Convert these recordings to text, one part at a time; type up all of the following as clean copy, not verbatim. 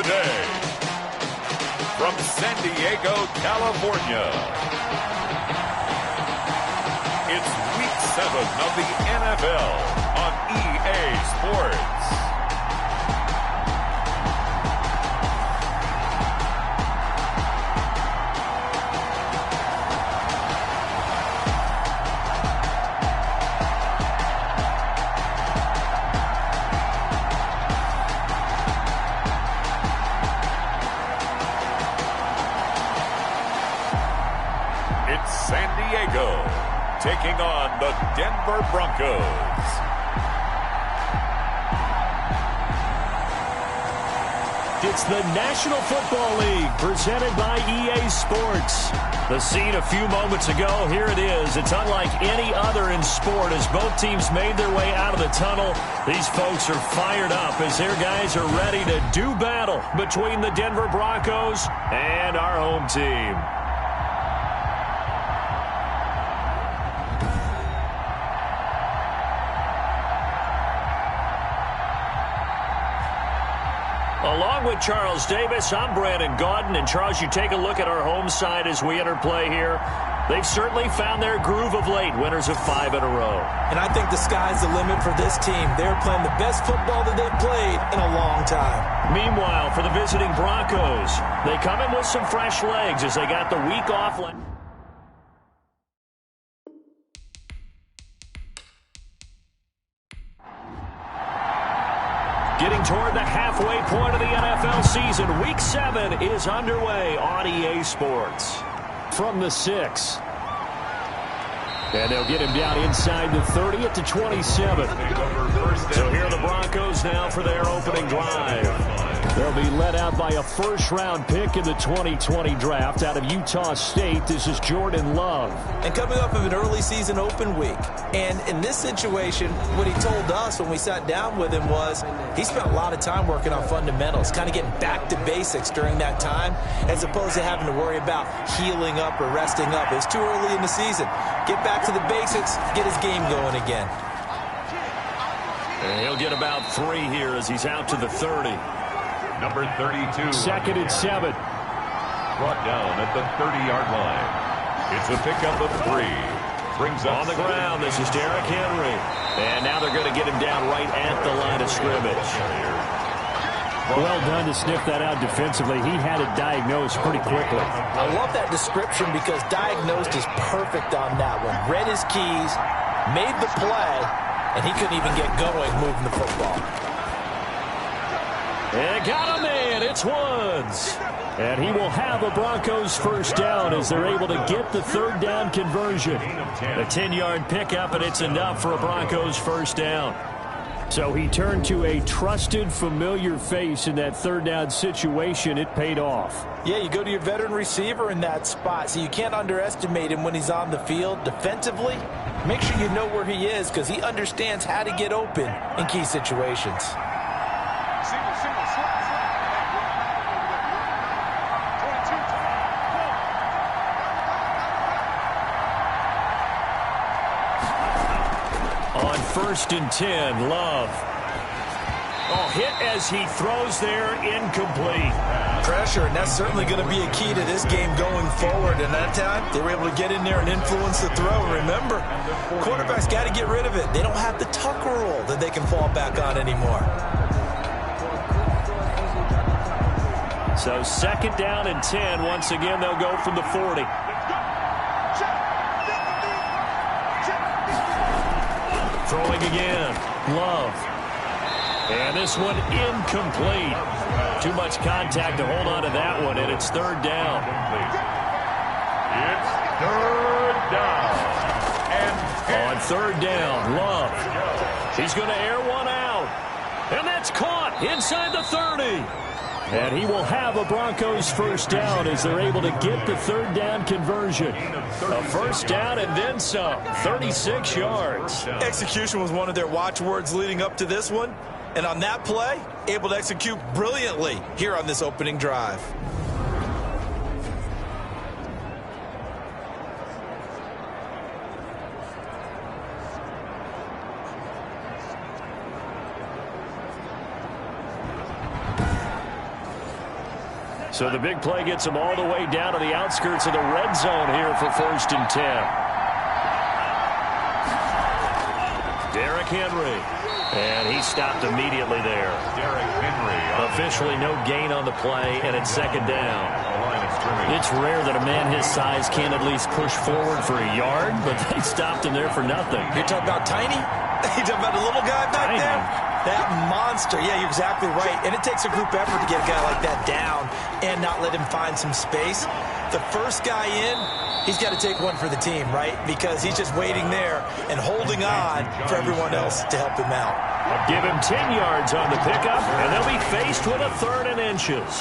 today, from San Diego, California, it's Week 7 of the NFL on EA Sports. San Diego taking on the Denver Broncos. It's the National Football League presented by EA Sports. The scene a few moments ago, here it is. It's unlike any other in sport as both teams made their way out of the tunnel. These folks are fired up as their guys are ready to do battle between the Denver Broncos and our home team. Along with Charles Davis, I'm Brandon Gaudin. And Charles, you take a look at our home side as we enter play here. They've certainly found their groove of late, winners of 5 in a row. And I think the sky's the limit for this team. They're playing the best football that they've played in a long time. Meanwhile, for the visiting Broncos, they come in with some fresh legs as they got the week off. Getting toward the halfway point of the NFL season, Week 7 is underway on EA Sports. From the 6. And they'll get him down inside the 30 at the 27. So here are the Broncos now for their opening drive. They'll be led out by a first-round pick in the 2020 draft out of Utah State. This is Jordan Love. And coming off of an early season open week. And in this situation, what he told us when we sat down with him was he spent a lot of time working on fundamentals, kind of getting back to basics during that time, as opposed to having to worry about healing up or resting up. It's too early in the season. Get back to the basics, get his game going again. And he'll get about 3 here as he's out to the 30. Number 32. Second and 7. Brought down at the 30-yard line. It's a pickup of 3. Brings up on the ground. This is Derrick Henry. And now they're going to get him down right at the line of scrimmage. Well done to sniff that out defensively. He had it diagnosed pretty quickly. I love that description because diagnosed is perfect on that one. Read his keys, made the play, and he couldn't even get going moving the football. And got him in. It's Woods. And he will have a Broncos first down as they're able to get the third down conversion. A 10-yard pickup, and it's enough for a Broncos first down. So he turned to a trusted, familiar face in that third down situation. It paid off. Yeah, you go to your veteran receiver in that spot, so you can't underestimate him when he's on the field. Defensively, make sure you know where he is because he understands how to get open in key situations. First and 10, Love. Oh, hit as he throws there, incomplete. Pressure, and that's certainly going to be a key to this game going forward. And that time, they were able to get in there and influence the throw. Remember, quarterbacks got to get rid of it. They don't have the tuck rule that they can fall back on anymore. So second down and 10. Once again, they'll go from the 40. Throwing again. Love. And this one incomplete. Too much contact to hold on to that one, and it's third down. It's third down. And on third down, Love. He's going to air one out. And that's caught inside the 30. And he will have a Broncos first down as they're able to get the third down conversion. A first down and then some. 36 yards. Execution was one of their watchwords leading up to this one. And on that play, able to execute brilliantly here on this opening drive. So the big play gets them all the way down to the outskirts of the red zone here for 1st and 10. Derrick Henry. And he stopped immediately there. Derrick Henry. Officially no gain on the play, and it's 2nd down. It's rare that a man his size can't at least push forward for a yard, but they stopped him there for nothing. You're talking about tiny? You're talking about the little guy back there? That monster. Yeah, you're exactly right. And it takes a group effort to get a guy like that down and not let him find some space. The first guy in, he's got to take one for the team, right? Because he's just waiting there and holding on for everyone else to help him out. Give him 10 yards on the pickup, and they'll be faced with a 3rd and inches.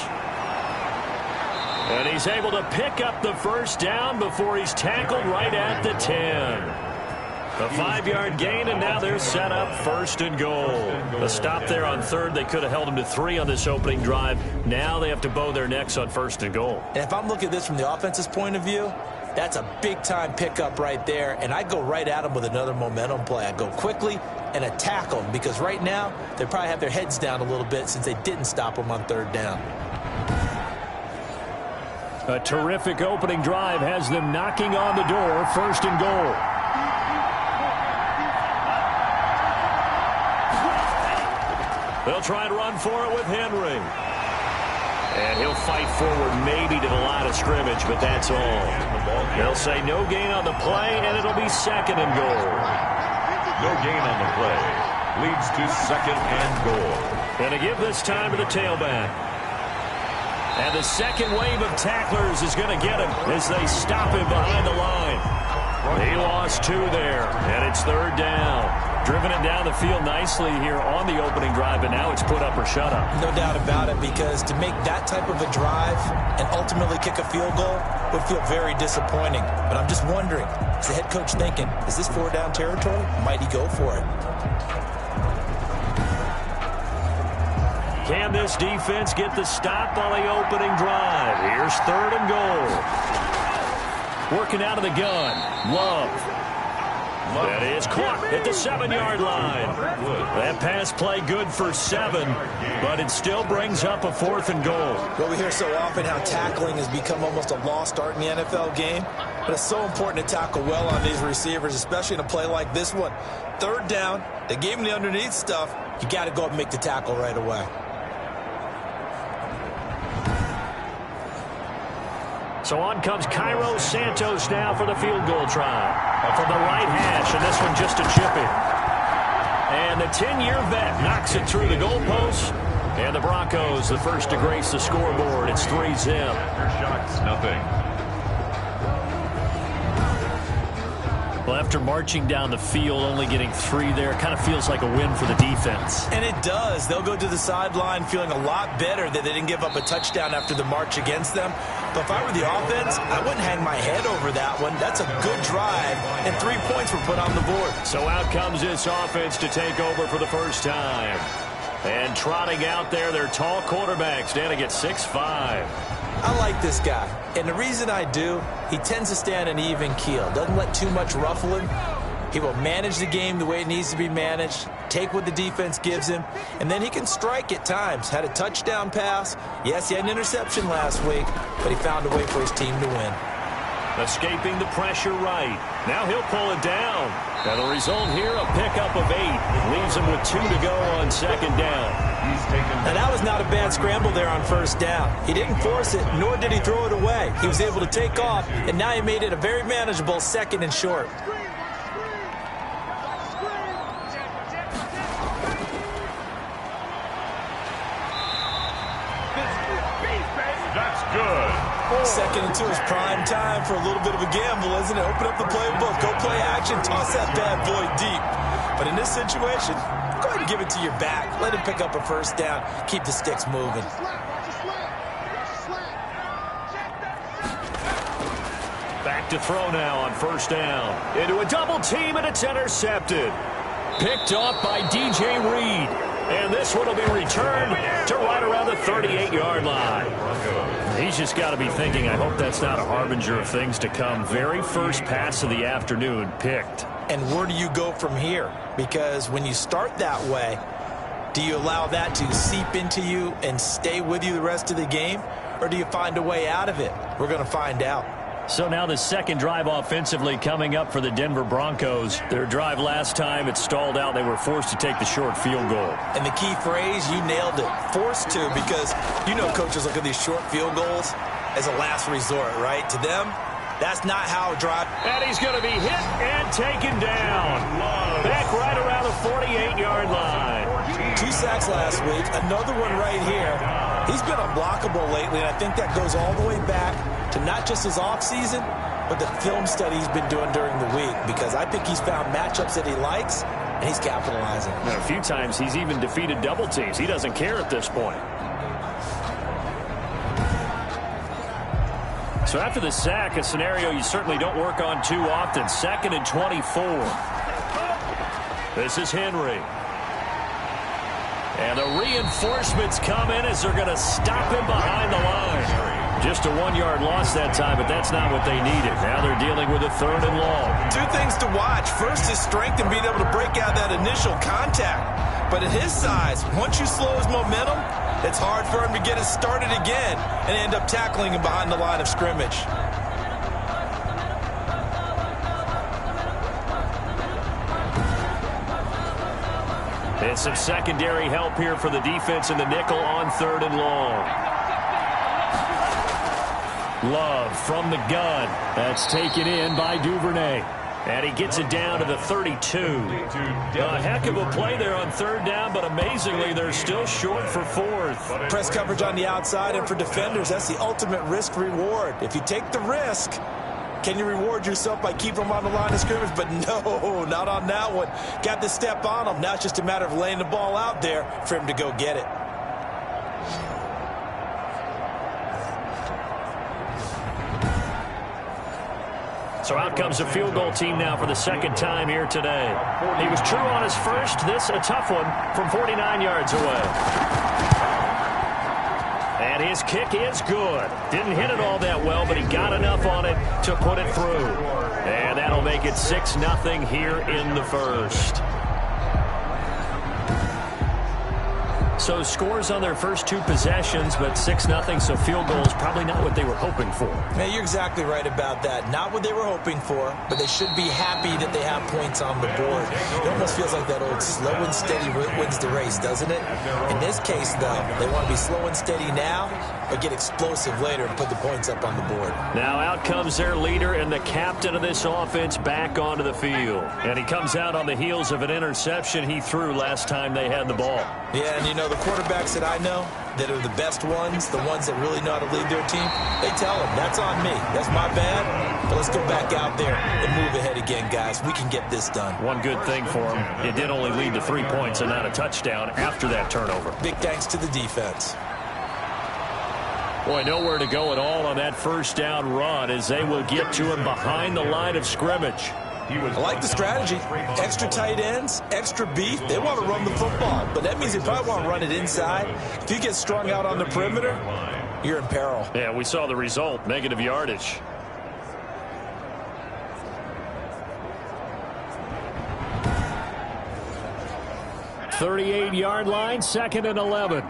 And he's able to pick up the 1st down before he's tackled right at the 10. A 5-yard gain, and now they're set up 1st and goal. A stop there on 3rd. They could have held him to 3 on this opening drive. Now they have to bow their necks on 1st and goal. And if I'm looking at this from the offense's point of view, that's a big-time pickup right there, and I go right at him with another momentum play. I go quickly and attack them because right now they probably have their heads down a little bit since they didn't stop them on 3rd down. A terrific opening drive has them knocking on the door, 1st and goal. They'll try and run for it with Henry. And he'll fight forward maybe to the line of scrimmage, but that's all. They'll say no gain on the play, and it'll be 2nd and goal. No gain on the play. Leads to 2nd and goal. And to give this time to the tailback. And the second wave of tacklers is going to get him as they stop him behind the line. He lost 2 there, and it's 3rd down. Driven it down the field nicely here on the opening drive, and now it's put up or shut up. No doubt about it, because to make that type of a drive and ultimately kick a field goal would feel very disappointing. But I'm just wondering, is the head coach thinking, is this 4-down territory? Might he go for it? Can this defense get the stop on the opening drive? Here's 3rd and goal. Working out of the gun. Love. That is caught at the 7-yard line. That pass play good for 7, but it still brings up a 4th and goal. Well, we hear so often how tackling has become almost a lost art in the NFL game, but it's so important to tackle well on these receivers, especially in a play like this one. 3rd down, they gave him the underneath stuff. You got to go up and make the tackle right away. So on comes Cairo Santos now for the field goal try. From the right hash, and this one just a chipping. And the 10-year vet knocks it through the goalpost. And the Broncos, the first to grace the scoreboard. It's 3-zip. Aftershocks, nothing. Well, after marching down the field, only getting 3 there, kind of feels like a win for the defense. And it does. They'll go to the sideline feeling a lot better that they didn't give up a touchdown after the march against them. But if I were the offense, I wouldn't hang my head over that one. That's a good drive, and 3 points were put on the board. So out comes this offense to take over for the first time. And trotting out there, their tall quarterback standing at 6'5". I like this guy, and the reason I do, he tends to stay on an even keel. Doesn't let too much ruffle him. He will manage the game the way it needs to be managed, take what the defense gives him, and then he can strike at times. Had a touchdown pass. Yes, he had an interception last week, but he found a way for his team to win. Escaping the pressure right. Now he'll pull it down. And the result here, a pickup of 8. Leaves him with 2 to go on 2nd down. Now that was not a bad scramble there on 1st down. He didn't force it, nor did he throw it away. He was able to take off, and now he made it a very manageable 2nd and short. That's good. 2nd and 2 is prime time for a little bit of a gamble, isn't it? Open up the playbook, go play action, toss that bad boy deep. But in this situation, go ahead and give it to your back. Let him pick up a 1st down. Keep the sticks moving. Back to throw now on 1st down. Into a double team, and it's intercepted. Picked off by DJ Reed. And this one will be returned to right around the 38-yard line. He's just got to be thinking, I hope that's not a harbinger of things to come. Very first pass of the afternoon picked. And where do you go from here? Because when you start that way, do you allow that to seep into you and stay with you the rest of the game? or do you find a way out of it? We're going to find out. So now the second drive offensively coming up for the Denver Broncos. Their drive last time, it stalled out. They were forced to take the short field goal. And the key phrase, you nailed it, forced to, because you know coaches look at these short field goals as a last resort, right? To them, that's not how a drive. And he's going to be hit and taken down. Back right around the 48-yard line. 2 sacks last week, another one right here. He's been unblockable lately, and I think that goes all the way back to not just his offseason, but the film study he's been doing during the week, because I think he's found matchups that he likes, and he's capitalizing. And a few times he's even defeated double teams. He doesn't care at this point. So after the sack, a scenario you certainly don't work on too often. 2nd and 24. This is Henry. And the reinforcements come in as they're going to stop him behind the line. Just a 1-yard loss that time, but that's not what they needed. Now they're dealing with a 3rd and long. 2 things to watch. First, his strength and being able to break out that initial contact. But at his size, once you slow his momentum, it's hard for him to get it started again and end up tackling him behind the line of scrimmage. And some secondary help here for the defense in the nickel on 3rd and long. Love from the gun. That's taken in by Duvernay. And he gets it down to the 32. A heck of a play there on 3rd down, but amazingly, they're still short for 4th. Press coverage on the outside, and for defenders, that's the ultimate risk-reward. If you take the risk, can you reward yourself by keeping them on the line of scrimmage? But no, not on that one. Got the step on him. Now it's just a matter of laying the ball out there for him to go get it. So out comes the field goal team now for the 2nd time here today. He was true on his first. This a tough one from 49 yards away. And his kick is good. Didn't hit it all that well, but he got enough on it to put it through. And that'll make it 6-0 here in the first. So scores on their first 2 possessions, but 6-0, so field goal is probably not what they were hoping for. Man, you're exactly right about that. Not what they were hoping for, but they should be happy that they have points on the board. It almost feels like that old slow and steady wins the race, doesn't it? In this case, though, they want to be slow and steady now, but get explosive later and put the points up on the board. Now out comes their leader and the captain of this offense back onto the field. And he comes out on the heels of an interception he threw last time they had the ball. Yeah, and you know, the quarterbacks that I know that are the best ones, the ones that really know how to lead their team, they tell them, that's on me. That's my bad. But let's go back out there and move ahead again, guys. We can get this done. One good thing for him, it did only lead to 3 points and not a touchdown after that turnover. Big thanks to the defense. Boy, nowhere to go at all on that first down run as they will get to him behind the line of scrimmage. I like the strategy. Extra tight ends, extra beef. They want to run the football, but that means they probably want to run it inside. If you get strung out on the perimeter, you're in peril. Yeah, we saw the result, negative yardage. .38-yard line, 2nd and 11.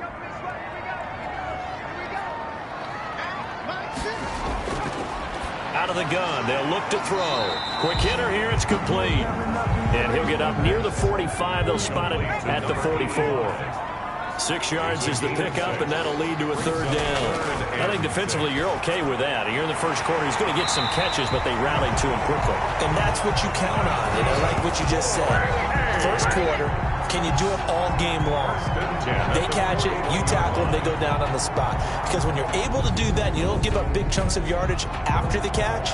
Out of the gun, they'll look to throw. Quick hitter here, it's complete. And he'll get up near the 45. They'll spot it at the 44. 6 yards is the pickup, and that'll lead to a 3rd down. I think defensively you're okay with that. Here in the first quarter, he's going to get some catches, but they rallied to him quickly. And that's what you count on, and I like what you just said. First quarter, can you do it all game long? They catch it, you tackle them, they go down on the spot. Because when you're able to do that, you don't give up big chunks of yardage after the catch.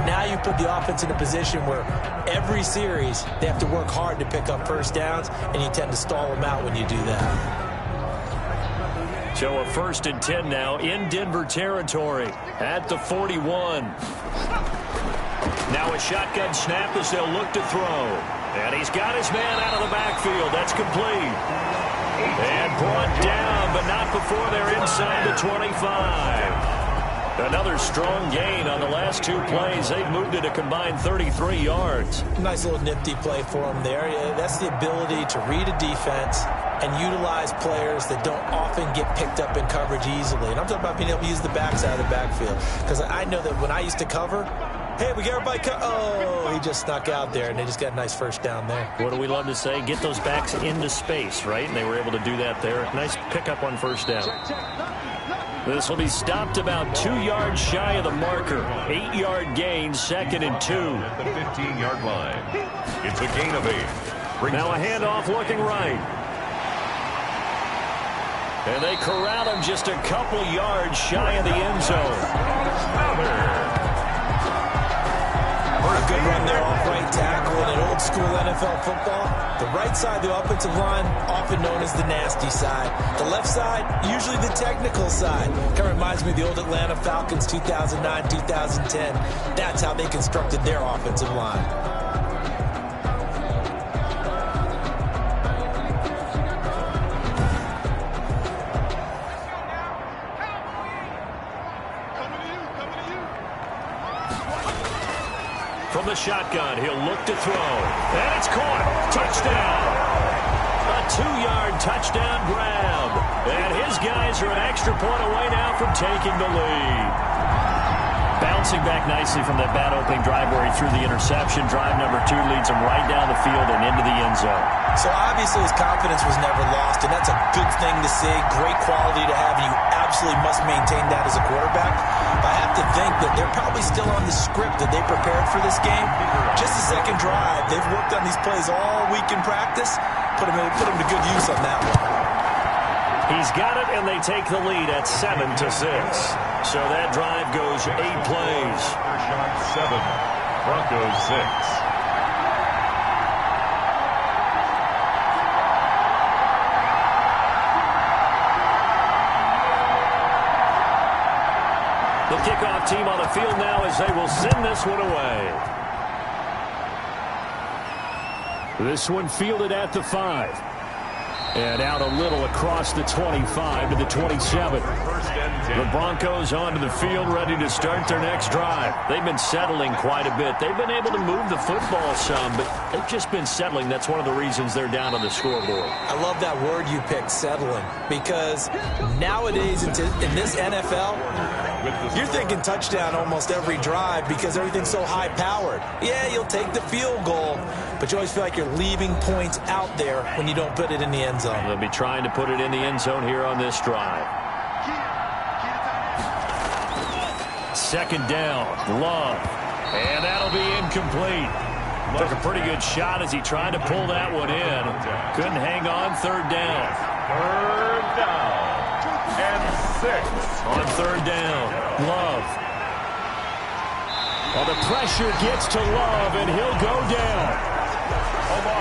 Now you put the offense in a position where every series they have to work hard to pick up first downs, and you tend to stall them out when you do that. So a 1st and 10 now in Denver territory at the 41. Now a shotgun snap as they'll look to throw. And he's got his man out of the backfield. That's complete. And brought down, but not before they're inside the 25. Another strong gain on the last 2 plays. They've moved it a combined 33 yards. Nice little nifty play for him there. Yeah, that's the ability to read a defense and utilize players that don't often get picked up in coverage easily. And I'm talking about being able to use the backside of the backfield. Because I know that when I used to cover, hey, we got everybody oh, he just snuck out there, and they just got a nice first down there. What do we love to say? Get those backs into space, right? And they were able to do that there. Nice pickup on first down. This will be stopped about 2 yards shy of the marker. 8-yard gain, 2nd and 2. At the 15-yard line. It's a gain of 8. Now a handoff looking right. And they corral him just a couple yards shy of the end zone. A good run there off right tackle in an old-school NFL football. The right side of the offensive line, often known as the nasty side. The left side, usually the technical side. Kind of reminds me of the old Atlanta Falcons 2009, 2010. That's how they constructed their offensive line. From the shotgun, he'll look to throw. And it's caught. Touchdown. A 2-yard touchdown grab. And his guys are an extra point away now from taking the lead. Bouncing back nicely from that bad opening drive where he threw the interception. Drive number 2 leads him right down the field and into the end zone. So obviously his confidence was never lost, and that's a good thing to see. Great quality to have, and you absolutely must maintain that as a quarterback. I have to think that they're probably still on the script that they prepared for this game. Just the second drive. They've worked on these plays all week in practice. Put them to good use on that one. He's got it, and they take the lead at 7-6. So that drive goes 8 plays. Aftershocks 7, Broncos 6. The kickoff team on the field now as they will send this one away. This one fielded at the 5. And out a little across the 25 to the 27. The Broncos onto the field ready to start their next drive. They've been settling quite a bit. They've been able to move the football some, but they've just been settling. That's one of the reasons they're down on the scoreboard. I love that word you picked, settling, because nowadays in this NFL, you're thinking touchdown almost every drive because everything's so high-powered. Yeah, you'll take the field goal, but you always feel like you're leaving points out there when you don't put it in the end zone. They'll be trying to put it in the end zone here on this drive. 2nd down, Love. And that'll be incomplete. Took a pretty good shot as he tried to pull that one in. Couldn't hang on. 3rd down. 3rd down. And 6. On 3rd down, Love. Well, the pressure gets to Love, and he'll go down.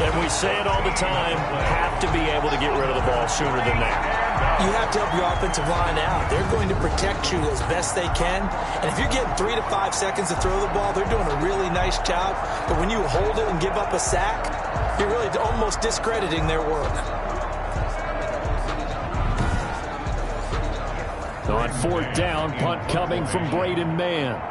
And we say it all the time, have to be able to get rid of the ball sooner than that. You have to help your offensive line out. They're going to protect you as best they can. And if you're getting 3 to 5 seconds to throw the ball, they're doing a really nice job. But when you hold it and give up a sack, you're really almost discrediting their work. On 4th down, punt coming from Braden Mann.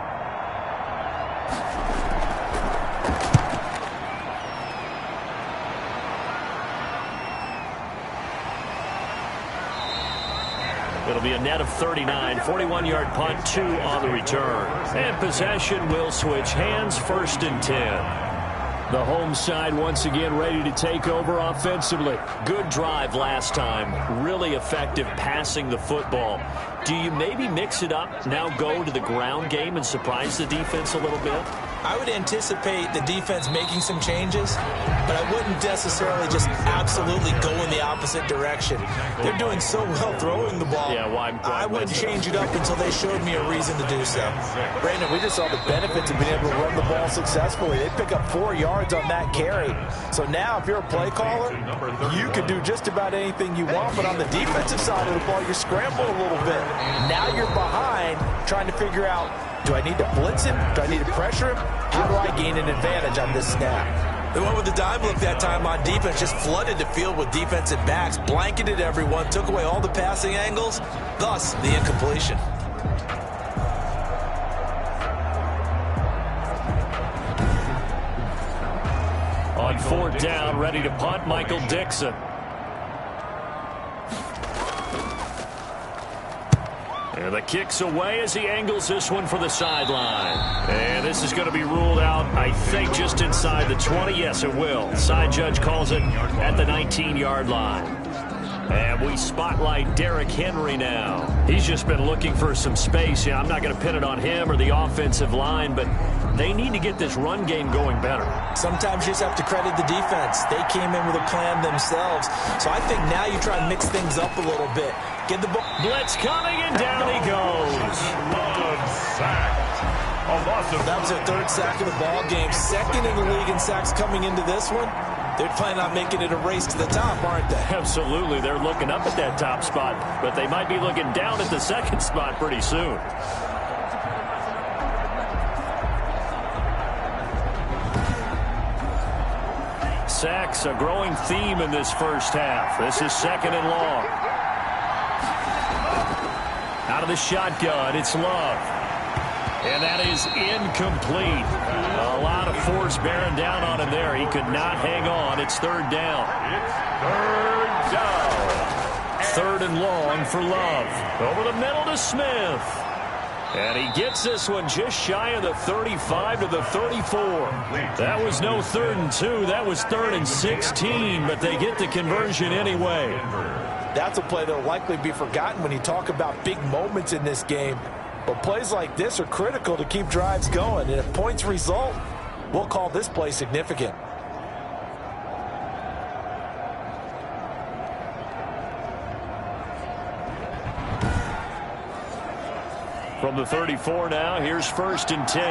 It'll be a net of 39, 41-yard punt, 2 on the return. And possession will switch hands, 1st and 10. The home side once again ready to take over offensively. Good drive last time. Really effective passing the football. Do you maybe mix it up, now go to the ground game and surprise the defense a little bit? I would anticipate the defense making some changes, but I wouldn't necessarily just absolutely go in the opposite direction. They're doing so well throwing the ball. Yeah, I wouldn't change it up until they showed me a reason to do so. Brandon, we just saw the benefits of being able to run the ball successfully. They pick up 4 yards on that carry. So now if you're a play caller, you can do just about anything you want, but on the defensive side of the ball, you're scrambling a little bit. Now you're behind trying to figure out, do I need to blitz him? Do I need to pressure him? How do I gain an advantage on this snap? They went with the dime look that time on defense, just flooded the field with defensive backs, blanketed everyone, took away all the passing angles, thus the incompletion. On 4th down, ready to punt, Michael Dixon. And the kick's away as he angles this one for the sideline. And this is going to be ruled out, I think, just inside the 20. Yes, it will. Side judge calls it at the 19-yard line. And we spotlight Derrick Henry now. He's just been looking for some space. I'm not going to pin it on him or the offensive line, but they need to get this run game going better. Sometimes you just have to credit the defense. They came in with a plan themselves. So I think now you try and mix things up a little bit. Get the ball. Blitz coming, and down he goes. That was their third sack of the ball game. Second in the league in sacks coming into this one. They're planning on making it a race to the top, aren't they? Absolutely. They're looking up at that top spot, but they might be looking down at the second spot pretty soon. Sacks, a growing theme in this first half. This is second and long. Out of the shotgun, it's Love. And that is incomplete. A lot of force bearing down on him there. He could not hang on. It's third down. It's third down. Third and long for Love. Over the middle to Smith. And he gets this one just shy of the 35 to the 34. That was no 3rd and 2. That was 3rd and 16, but they get the conversion anyway. That's a play that will likely be forgotten when you talk about big moments in this game. But plays like this are critical to keep drives going. And if points result, we'll call this play significant. From the 34 now, here's 1st and 10.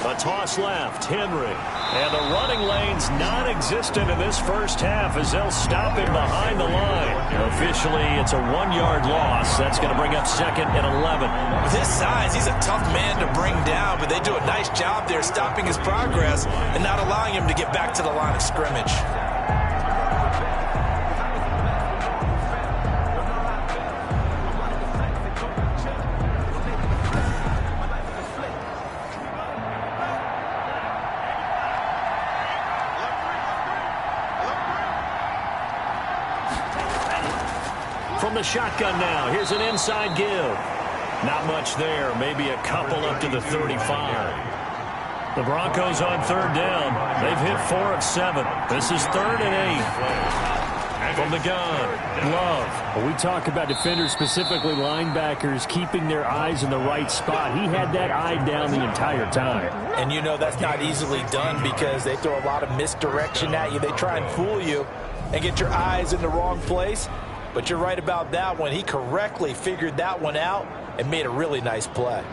A toss left, Henry. And the running lane's non-existent in this first half as they'll stop him behind the line. Officially, it's a 1-yard loss. That's going to bring up 2nd and 11. With his size, he's a tough man to bring down, but they do a nice job there stopping his progress and not allowing him to get back to the line of scrimmage. From the shotgun now, here's an inside give. Not much there, maybe a couple up to the 35. The Broncos on 3rd down. They've hit 4 of 7. This is 3rd and 8. From the gun, Love. When we talk about defenders, specifically linebackers, keeping their eyes in the right spot. He had that eye down the entire time. And you know that's not easily done because they throw a lot of misdirection at you. They try and fool you and get your eyes in the wrong place. But you're right about that one. He correctly figured that one out and made a really nice play.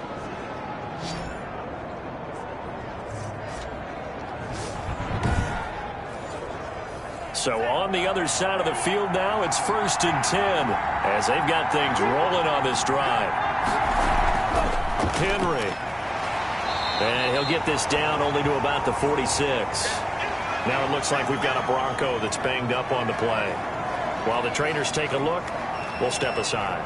So on the other side of the field now, it's 1st and 10 as they've got things rolling on this drive. Henry. And he'll get this down only to about the 46. Now it looks like we've got a Bronco that's banged up on the play. While the trainers take a look, we'll step aside.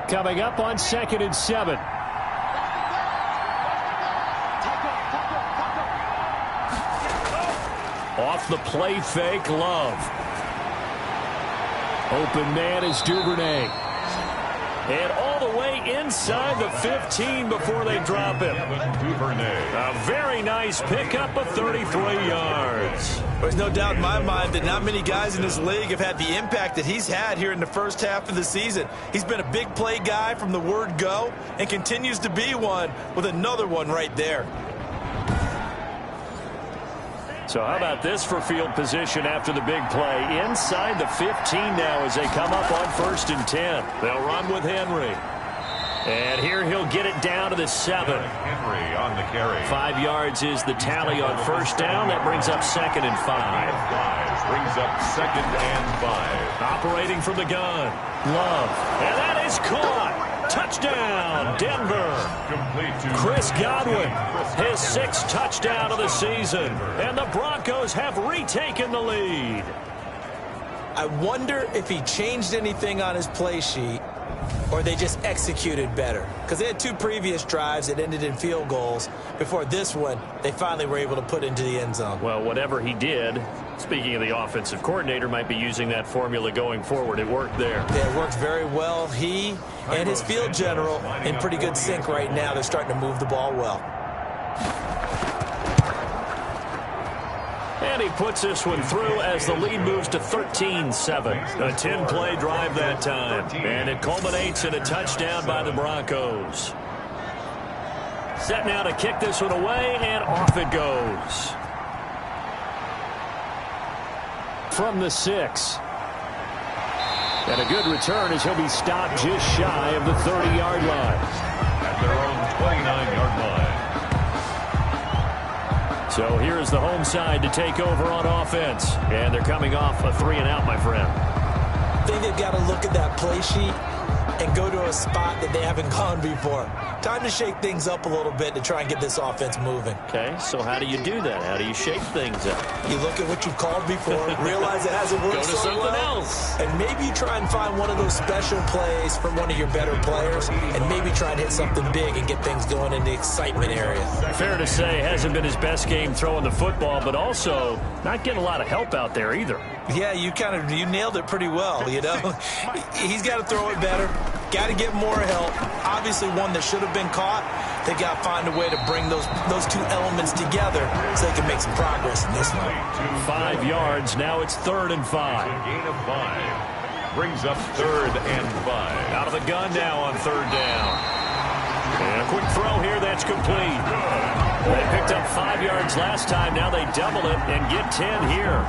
Coming up on 2nd and 7. Off the play fake, Love. Open man is Duvernay. And all the way inside the 15 before they drop him. A very nice pickup of 33 yards. There's no doubt in my mind that not many guys in this league have had the impact that he's had here in the first half of the season. He's been a big play guy from the word go and continues to be one with another one right there. So how about this for field position after the big play? Inside the 15 now as they come up on 1st and 10. They'll run with Henry. And here he'll get it down to the 7. Henry on the carry. 5 yards is the tally on 1st down. That brings up 2nd and 5. Brings up 2nd and 5. Operating from the gun. Love. And that is caught. Touchdown, Denver. Chris Godwin, his 6th touchdown of the season. And the Broncos have retaken the lead. I wonder if he changed anything on his play sheet or they just executed better? Because they had 2 previous drives that ended in field goals. Before this one, they finally were able to put into the end zone. Well, whatever he did, speaking of the offensive coordinator, might be using that formula going forward. It worked there. Yeah, it worked very well. He and his field general in pretty good sync right now. They're starting to move the ball well. And he puts this one through as the lead moves to 13-7. A 10-play drive that time. And it culminates in a touchdown by the Broncos. Set now to kick this one away, and off it goes. From the 6. And a good return as he'll be stopped just shy of the 30-yard line. At their own 29-yard line. So here's the home side to take over on offense. And they're coming off a 3-and-out, my friend. I think they've got to look at that play sheet and go to a spot that they haven't gone before. Time to shake things up a little bit to try and get this offense moving. Okay, so how do you do that? How do you shake things up? You look at what you've called before, realize it hasn't worked Go to so something well, else. and maybe you try and find one of those special plays from one of your better players, and maybe try and hit something big and get things going in the excitement area. Fair to say, hasn't been his best game throwing the football, but also not getting a lot of help out there either. Yeah, you nailed it pretty well, you know. He's got to throw it better. Got to get more help. Obviously one that should have been caught. They got to find a way to bring those 2 elements together so they can make some progress in this one. 5 yards. Now it's 3rd and 5. Gain of 5. Brings up 3rd and 5. Out of the gun now on 3rd down. And a quick throw here. That's complete. They picked up 5 yards last time. Now they double it and get 10 here.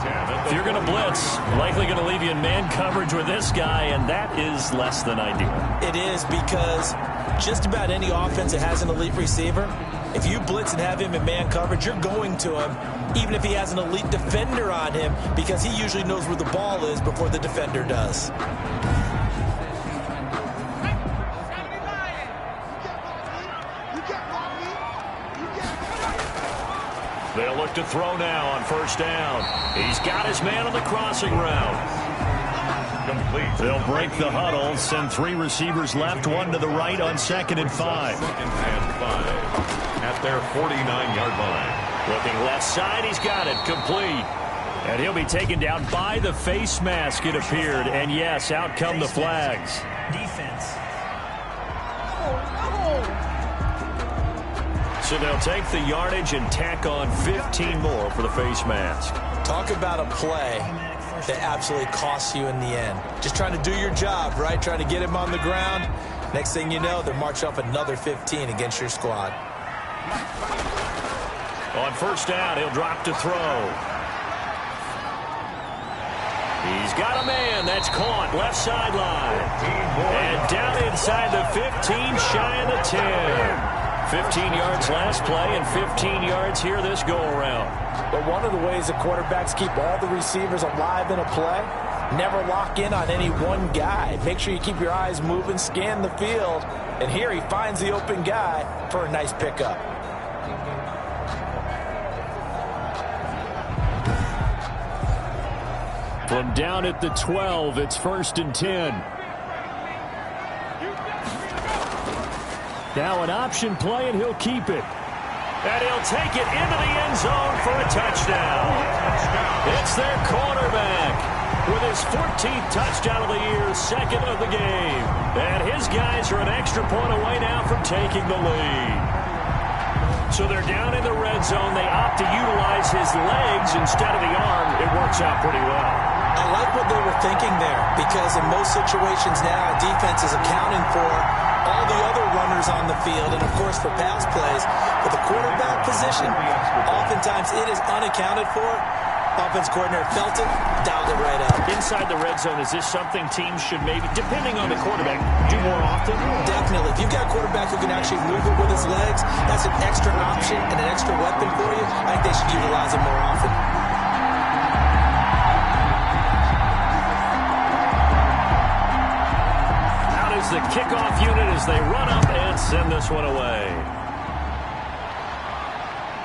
If you're going to blitz, likely going to leave you in man coverage with this guy, and that is less than ideal. It is, because just about any offense that has an elite receiver, if you blitz and have him in man coverage, you're going to him, even if he has an elite defender on him, because he usually knows where the ball is before the defender does. They'll look to throw now on 1st down. He's got his man on the crossing route. Complete. They'll break the huddle, send 3 receivers left, 1 to the right on 2nd and 5. 2nd and 5. At their 49-yard line. Looking left side, he's got it, complete. And he'll be taken down by the face mask, it appeared. And yes, out come the flags. Defense. So they'll take the yardage and tack on 15 more for the face mask. Talk about a play that absolutely costs you in the end. Just trying to do your job, right? Trying to get him on the ground. Next thing you know, they're marching off another 15 against your squad. On 1st down, he'll drop to throw. He's got a man. That's caught. Left sideline. And down inside the 15, shy of the 10. 15 yards last play and 15 yards here this go-around. But one of the ways the quarterbacks keep all the receivers alive in a play, never lock in on any one guy. Make sure you keep your eyes moving, scan the field. And here he finds the open guy for a nice pickup. From down at the 12, it's 1st and 10. Now an option play, and he'll keep it. And he'll take it into the end zone for a touchdown. It's their quarterback with his 14th touchdown of the year, 2nd of the game. And his guys are an extra point away now from taking the lead. So they're down in the red zone. They opt to utilize his legs instead of the arm. It works out pretty well. I like what they were thinking there, because in most situations now, defense is accounting for all the other runners on the field, and of course for pass plays. But the quarterback position, oftentimes it is unaccounted for. Offense coordinator felt it, dialed it right up. Inside the red zone, is this something teams should maybe, depending on the quarterback, do more often? Definitely. If you've got a quarterback who can actually move it with his legs, that's an extra option and an extra weapon for you. I think they should utilize it more often. The kickoff unit as they run up and send this one away.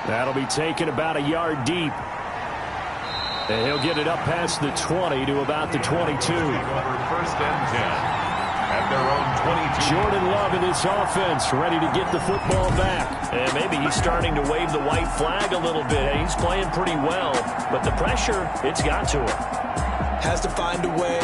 That'll be taken about a yard deep. And he'll get it up past the 20 to about the 22. 1st and 10. at their own 22. Jordan Love in this offense, ready to get the football back. And maybe he's starting to wave the white flag a little bit. He's playing pretty well, but the pressure, it's got to him. Has to find a way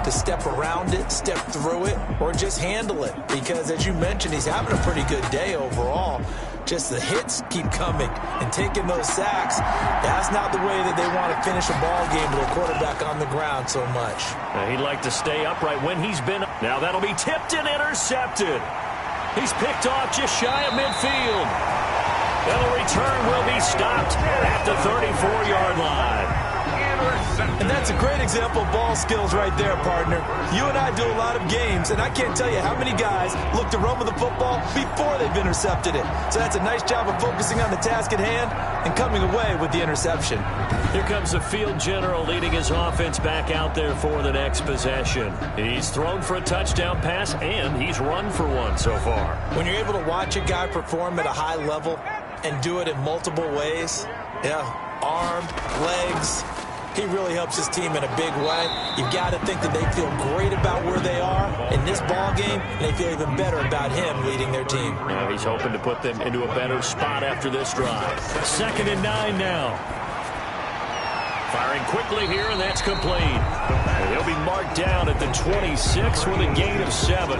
to step around it, step through it, or just handle it. Because, as you mentioned, he's having a pretty good day overall. Just the hits keep coming and taking those sacks. That's not the way that they want to finish a ball game with a quarterback on the ground so much. He'd like to stay upright when he's been. Now that'll be tipped and intercepted. He's picked off just shy of midfield. And the return will be stopped at the 34-yard line. And that's a great example of ball skills right there, partner. You and I do a lot of games, and I can't tell you how many guys look to run with the football before they've intercepted it. So that's a nice job of focusing on the task at hand and coming away with the interception. Here comes the field general leading his offense back out there for the next possession. He's thrown for a touchdown pass, and he's run for one so far. When you're able to watch a guy perform at a high level and do it in multiple ways, arm, legs, he really helps his team in a big way. You've got to think that they feel great about where they are in this ball game, and they feel even better about him leading their team. Now he's hoping to put them into a better spot after this drive. 2nd and 9 now. Firing quickly here, and that's complete. And he'll be marked down at the 26 with a gain of 7.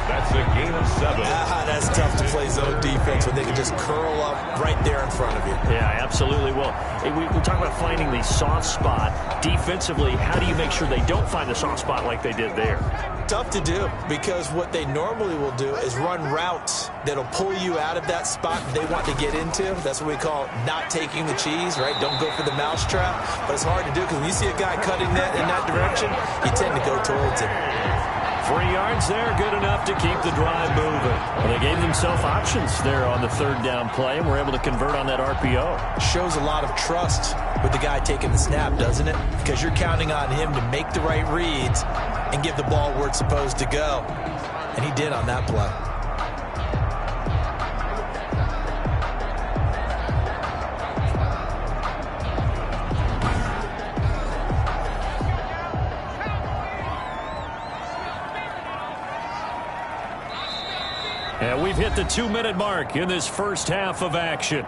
That's a gain of 7. That's tough to play zone defense when they can just curl up right there in front of you. Yeah, absolutely. Well, we talk about finding the soft spot. Defensively, how do you make sure they don't find the soft spot like they did there? Tough to do, because what they normally will do is run routes that'll pull you out of that spot they want to get into. That's what we call not taking the cheese, right? Don't go for the mousetrap. But it's hard to do, because when you see a guy cutting that in that direction, you tend to go towards him. 3 yards there, good enough to keep the drive moving. Well, they gave themselves options there on the 3rd down play, and were able to convert on that RPO. Shows a lot of trust with the guy taking the snap, doesn't it? Because you're counting on him to make the right reads and give the ball where it's supposed to go. And he did on that play. And we've hit the 2-minute mark in this first half of action.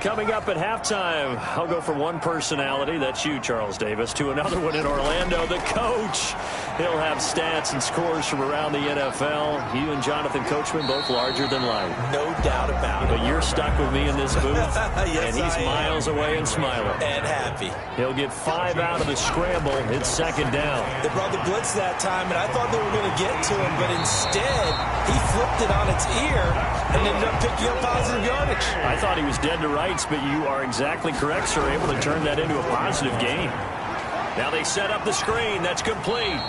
Coming up at halftime, I'll go from one personality, that's you, Charles Davis, to another one in Orlando, the coach. He'll have stats and scores from around the NFL. You and Jonathan Coachman, both larger than life. No doubt about it. But you're stuck with me in this booth, yes, and he's miles away and smiling. And happy. He'll get 5 out of the scramble. It's 2nd down. They brought the blitz that time, and I thought they were going to get to him, but instead, he flipped it on its ear and ended up picking up positive yardage. I thought he was dead to rights, but you are exactly correct, sir. Able to turn that into a positive gain. Now they set up the screen. That's complete.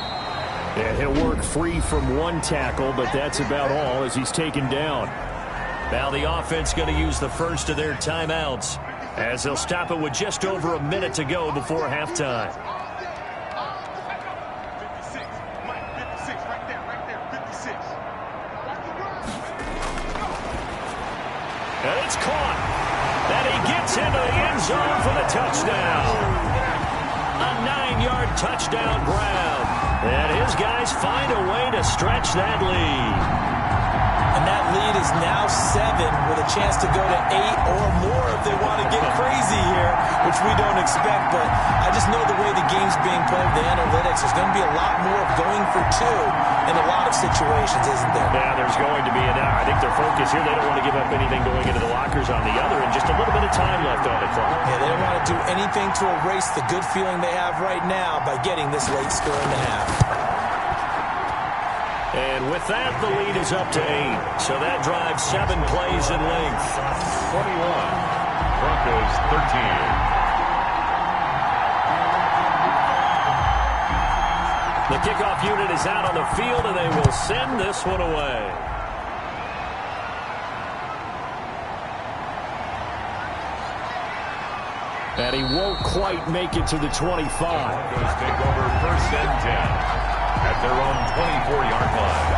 Yeah, he'll work free from one tackle, but that's about all as he's taken down. Now the offense going to use the first of their timeouts as they'll stop it with just over a minute to go before halftime. 56. Mike, 56. Right there, 56. And it's caught. And he gets into the end zone for the touchdown. A 9-yard touchdown grab. And his guys find a way to stretch that lead. And that lead is now 7 with a chance to go to 8 or more if they want to get crazy here, which we don't expect. But I just know the way the game's being played, the analytics, there's going to be a lot more of going for 2 in a lot of situations, isn't there? Yeah, there's going to be. And I think their focus here, they don't want to give up anything going into the lockers on the other, and just a little bit of time left on the clock. Yeah, they don't want to do anything to erase the good feeling they have right now by getting this late score in the half. And with that, the lead is up to 8. So that drives 7 plays in length. 21. Broncos 13. The kickoff unit is out on the field, and they will send this one away. And he won't quite make it to the 25. Broncos take over 1st and 10 at their own 24-yard line.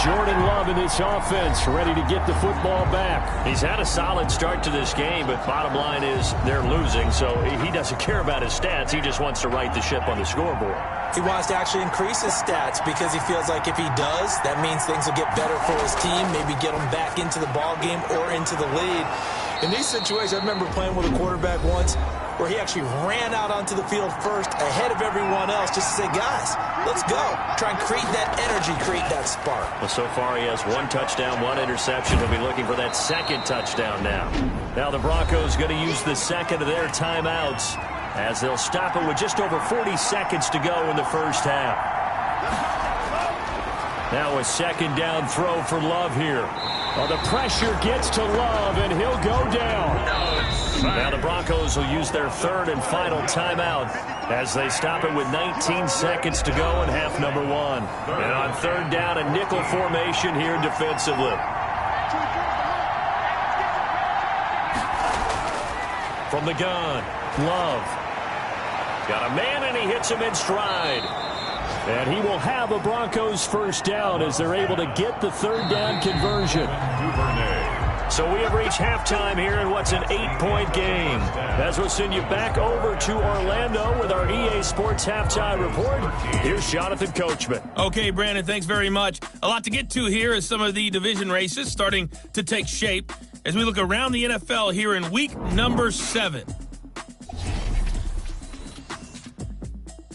Jordan Love in this offense, ready to get the football back. He's had a solid start to this game, but bottom line is they're losing, so he doesn't care about his stats. He just wants to right the ship on the scoreboard. He wants to actually increase his stats because he feels like if he does, that means things will get better for his team, maybe get them back into the ball game or into the lead. In these situations, I remember playing with a quarterback once where he actually ran out onto the field first ahead of everyone else just to say, guys, let's go. Try and create that energy, create that spark. Well, so far he has 1 touchdown, 1 interception. He'll be looking for that second touchdown now. Now the Broncos going to use the second of their timeouts as they'll stop it with just over 40 seconds to go in the first half. Now a second down throw for Love here. Well, the pressure gets to Love, and he'll go down. Now the Broncos will use their third and final timeout as they stop it with 19 seconds to go in half number 1. And on third down, a nickel formation here defensively. From the gun, Love. Got a man, and he hits him in stride. And he will have a Broncos first down as they're able to get the third down conversion. So we have reached halftime here in what's an 8-point game. As we'll send you back over to Orlando with our EA Sports Halftime Report. Here's Jonathan Coachman. Okay, Brandon, thanks very much. A lot to get to here as some of the division races starting to take shape as we look around the NFL here in week number 7.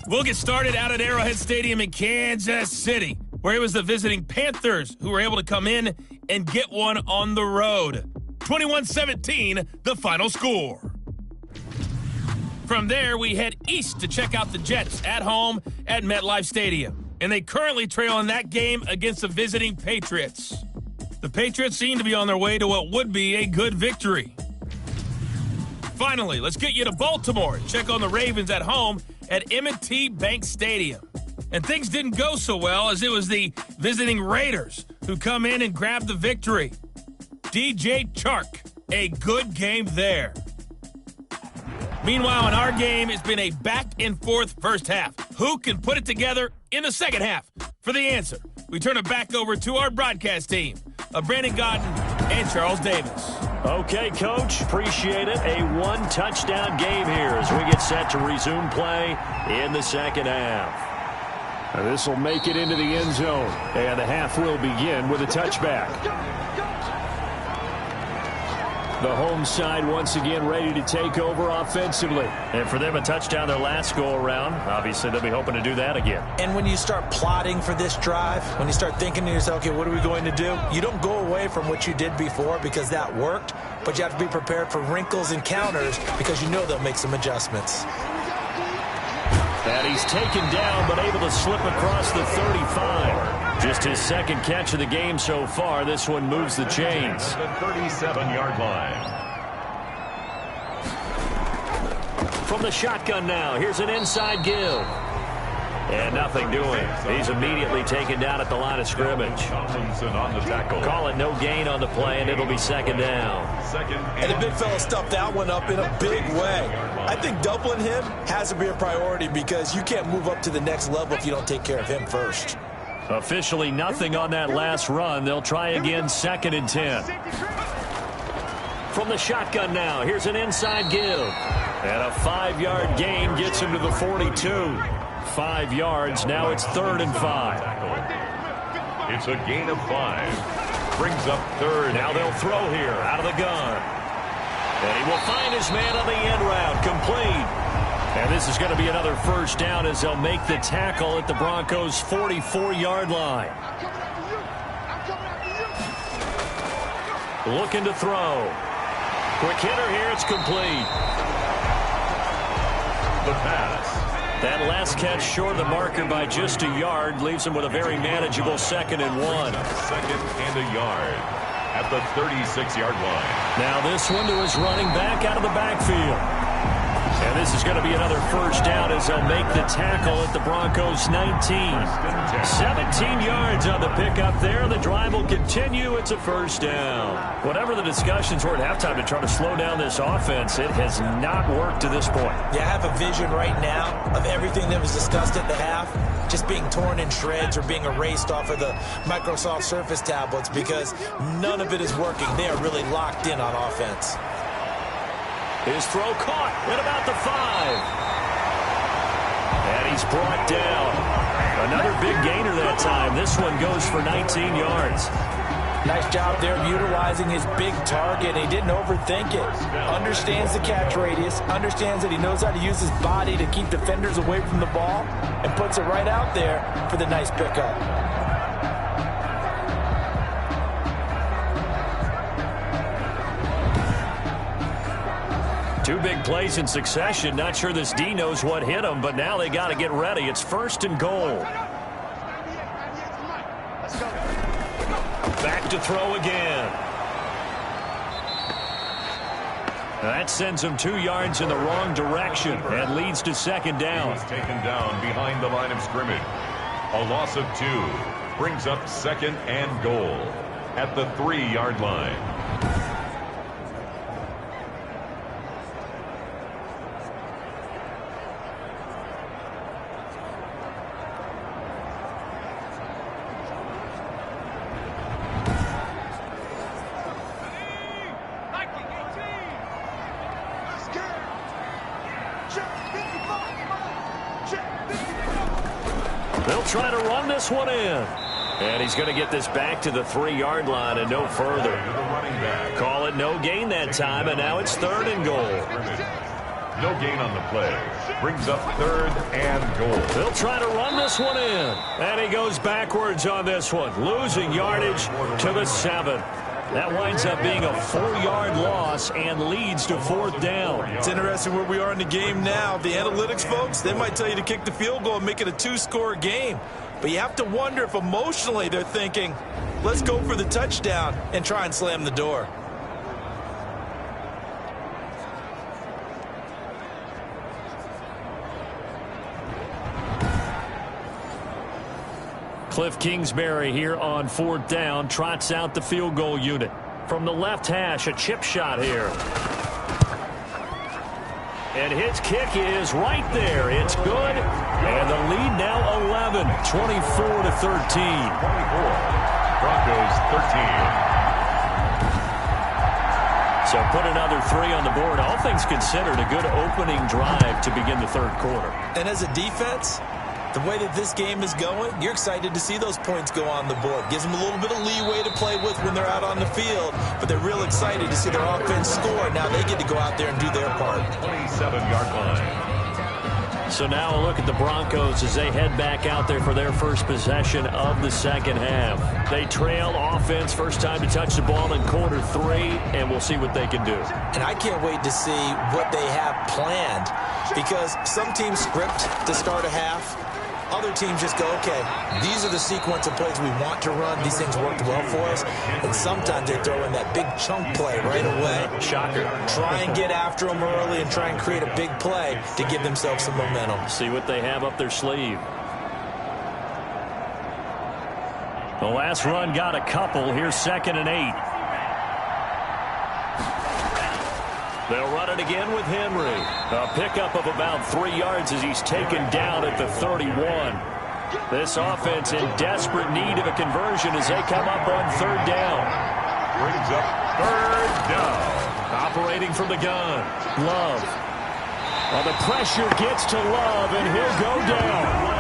We'll get started out at Arrowhead Stadium in Kansas City, where it was the visiting Panthers who were able to come in and get one on the road. 21-17, the final score. From there, we head east to check out the Jets at home at MetLife Stadium. And they currently trail in that game against the visiting Patriots. The Patriots seem to be on their way to what would be a good victory. Finally, let's get you to Baltimore and check on the Ravens at home at M&T Bank Stadium. And things didn't go so well as it was the visiting Raiders who come in and grab the victory. DJ Chark, a good game there. Meanwhile, in our game, it's been a back-and-forth first half. Who can put it together in the second half? For the answer, we turn it back over to our broadcast team of Brandon Godden and Charles Davis. Okay, Coach, appreciate it. A 1-touchdown game here as we get set to resume play in the second half. This will make it into the end zone, and the half will begin with a touchback. The home side once again ready to take over offensively. And for them, a touchdown their last go-around. Obviously, they'll be hoping to do that again. And when you start plotting for this drive, when you start thinking to yourself, okay, what are we going to do? You don't go away from what you did before because that worked, but you have to be prepared for wrinkles and counters because you know they'll make some adjustments. And he's taken down, but able to slip across the 35. Just his second catch of the game so far. This one moves the chains. The 37-yard line. From the shotgun now, here's an inside give. And nothing doing. He's immediately taken down at the line of scrimmage. Tomlinson on the tackle. Call it no gain on the play, and it'll be second down. And the big fella stuffed that one up in a big way. I think doubling him has to be a priority because you can't move up to the next level if you don't take care of him first. Officially nothing on that last run. They'll try again, 2nd and 10. From the shotgun now, here's an inside give. And a 5-yard gain gets him to the 42. 5 yards, now it's 3rd and 5. It's a gain of 5. Brings up 3rd. Now they'll throw here, out of the gun. And he will find his man on the end route, complete. And this is going to be another first down as they'll make the tackle at the Broncos' 44-yard line. Looking to throw. Quick hitter here, it's complete. The pass. That last catch short of the marker by just a yard leaves him with a very manageable 2nd and 1. 2nd and a yard at the 36-yard line. Now this one to his running back out of the backfield. And this is going to be another first down as they'll make the tackle at the Broncos 19. 17 yards on the pickup there. The drive will continue. It's a first down. Whatever the discussions were at halftime to try to slow down this offense, it has not worked to this point. Yeah, I have a vision right now of everything that was discussed at the half just being torn in shreds or being erased off of the Microsoft Surface tablets because none of it is working. They are really locked in on offense. His throw caught at about the 5. And he's brought down. Another big gainer that time. This one goes for 19 yards. Nice job there of utilizing his big target. He didn't overthink it. Understands the catch radius. Understands that he knows how to use his body to keep defenders away from the ball. And puts it right out there for the nice pickup. Two big plays in succession. Not sure this D knows what hit him, but now they got to get ready. It's first and goal. Back to throw again. That sends him 2 yards in the wrong direction and leads to second down. He was taken down behind the line of scrimmage. A loss of 2 brings up second and goal at the 3-yard line. They'll try to run this one in. And he's going to get this back to the 3-yard line and no further. Call it no gain that time, and now it's third and goal. No gain on the play. Brings up third and goal. They'll try to run this one in. And he goes backwards on this one, losing yardage to the 7. That winds up being a 4-yard loss and leads to fourth down. It's interesting where we are in the game now. The analytics folks, they might tell you to kick the field goal and make it a 2-score game. But you have to wonder if emotionally they're thinking, let's go for the touchdown and try and slam the door. Cliff Kingsbury here on fourth down, trots out the field goal unit. From the left hash, a chip shot here. And his kick is right there. It's good. And the lead now 11, 24-13. Broncos 13. So put another 3 on the board. All things considered, a good opening drive to begin the third quarter. And as a defense, the way that this game is going, you're excited to see those points go on the board. Gives them a little bit of leeway to play with when they're out on the field, but they're real excited to see their offense score. Now they get to go out there and do their part. 27-yard line. So now a look at the Broncos as they head back out there for their first possession of the second half. They trail offense, first time to touch the ball in quarter 3, and we'll see what they can do. And I can't wait to see what they have planned, because some teams script to start a half. Other teams just go, okay, these are the sequence of plays we want to run. These things worked well for us. And sometimes they throw in that big chunk play right away. Shocker. Try and get after them early and try and create a big play to give themselves some momentum. See what they have up their sleeve. The last run got a couple. Here's second and 8. They'll run it again with Henry. A pickup of about 3 yards as he's taken down at the 31. This offense in desperate need of a conversion as they come up on third down. Brings up third down. Operating from the gun. Love. Well, the pressure gets to Love, and he'll go down.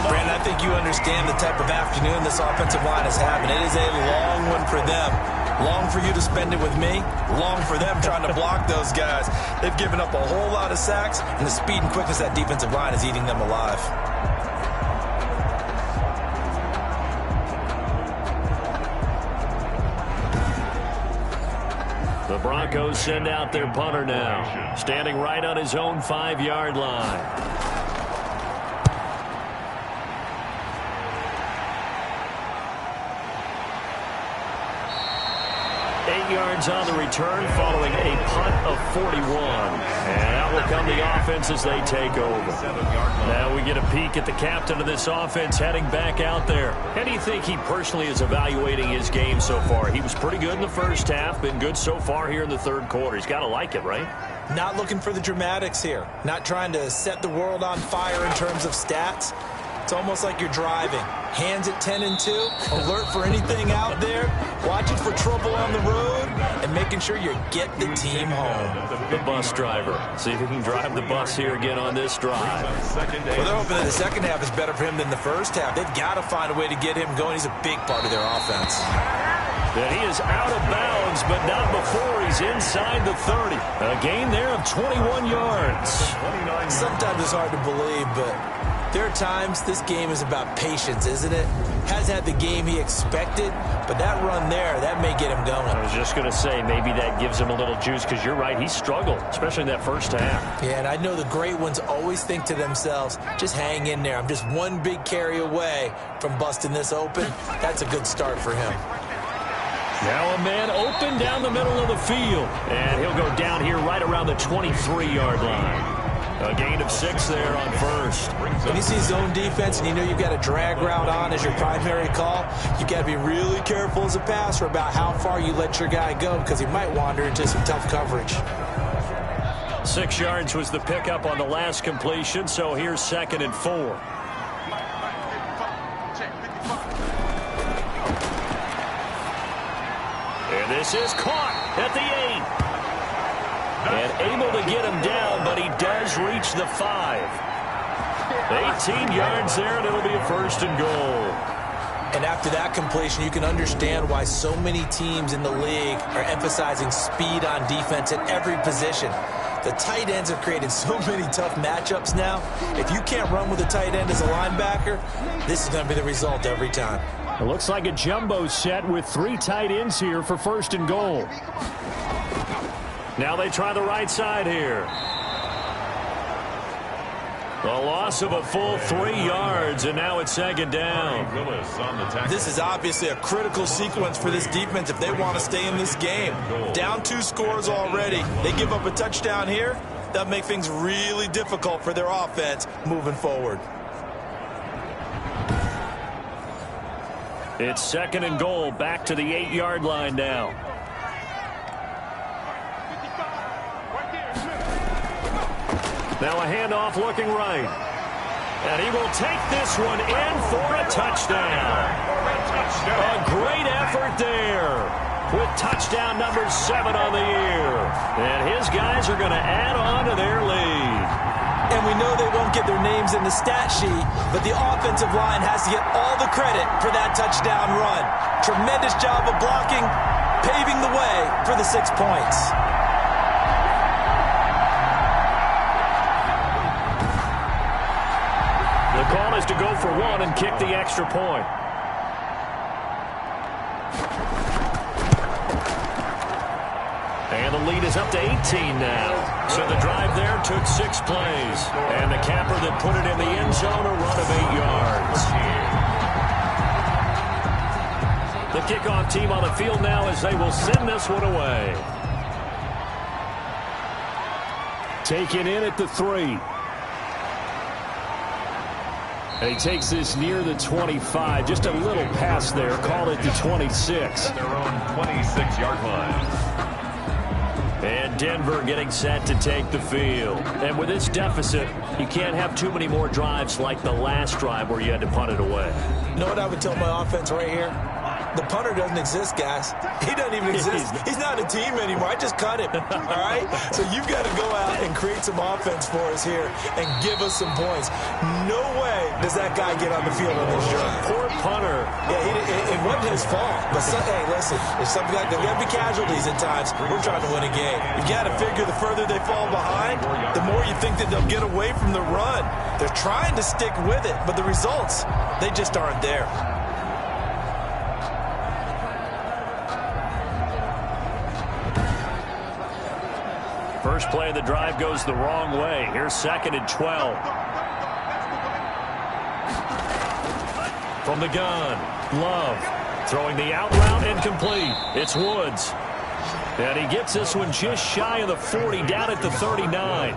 Brandon, I think you understand the type of afternoon this offensive line is having. It is a long one for them. Long for you to spend it with me. Long for them trying to block those guys. They've given up a whole lot of sacks, and the speed and quickness of that defensive line is eating them alive. The Broncos send out their punter now, standing right on his own 5-yard line. 8 yards on the return following a punt of 41. And out will come the offense as they take over. Now we get a peek at the captain of this offense heading back out there. How do you think he personally is evaluating his game so far? He was pretty good in the first half, been good so far here in the third quarter. He's got to like it, right? Not looking for the dramatics here. Not trying to set the world on fire in terms of stats. It's almost like you're driving. Hands at 10 and 2, alert for anything out there, watching for trouble on the road, and making sure you get the team home. The bus driver. See if he can drive the bus here again on this drive. Well, they're hoping that the second half is better for him than the first half. They've got to find a way to get him going. He's a big part of their offense. And he is out of bounds, but not before he's inside the 30. A gain there of 21 yards. Sometimes it's hard to believe, but there are times this game is about patience, isn't it? Has had the game he expected, but that run there, that may get him going. I was just going to say, maybe that gives him a little juice, because you're right, he struggled, especially in that first half. Yeah, and I know the great ones always think to themselves, just hang in there. I'm just one big carry away from busting this open. That's a good start for him. Now a man open down the middle of the field, and he'll go down here right around the 23-yard line. A gain of 6 there on first. When you see zone defense and you know you've got a drag route on as your primary call, you've got to be really careful as a passer about how far you let your guy go, because he might wander into some tough coverage. 6 yards was the pickup on the last completion, so here's 2nd and 4. And this is caught at the 8. And able to get him down, but he does reach the 5. 18 yards there, and it'll be a 1st and goal. And after that completion, you can understand why so many teams in the league are emphasizing speed on defense at every position. The tight ends have created so many tough matchups now. If you can't run with a tight end as a linebacker, this is going to be the result every time. It looks like a jumbo set with 3 tight ends here for 1st and goal. Now they try the right side here. A loss of a full 3 yards, and now it's 2nd down. This is obviously a critical sequence for this defense if they want to stay in this game. Down 2 scores already. They give up a touchdown here. That'll make things really difficult for their offense moving forward. It's 2nd and goal, back to the 8-yard line now. Now a handoff looking right. And he will take this one in for a touchdown. A great effort there with touchdown number 7 on the year. And his guys are going to add on to their lead. And we know they won't get their names in the stat sheet, but the offensive line has to get all the credit for that touchdown run. Tremendous job of blocking, paving the way for the 6 points. The call is to go for 1 and kick the extra point. And the lead is up to 18 now. So the drive there took 6 plays. And the capper that put it in the end zone, a run of 8 yards. The kickoff team on the field now as they will send this one away. Taken in at the 3. And he takes this near the 25. Just a little pass there. Call it the 26. Their own 26-yard line. And Denver getting set to take the field. And with this deficit, you can't have too many more drives like the last drive where you had to punt it away. You know what I would tell my offense right here? The punter doesn't exist, guys. He doesn't even exist. He's not a team anymore. I just cut him, all right? So you've got to go out and create some offense for us here and give us some points. No way does that guy get on the field on this drive. Poor punter. Yeah, it wasn't his fault. But, hey, listen, there's something like that. There's got to be casualties at times. We're trying to win a game. You've got to figure the further they fall behind, the more you think that they'll get away from the run. They're trying to stick with it, but the results, they just aren't there. First play of the drive goes the wrong way. Here's 2nd and 12. From the gun, Love throwing the out route incomplete. It's Woods. And he gets this one just shy of the 40, down at the 39.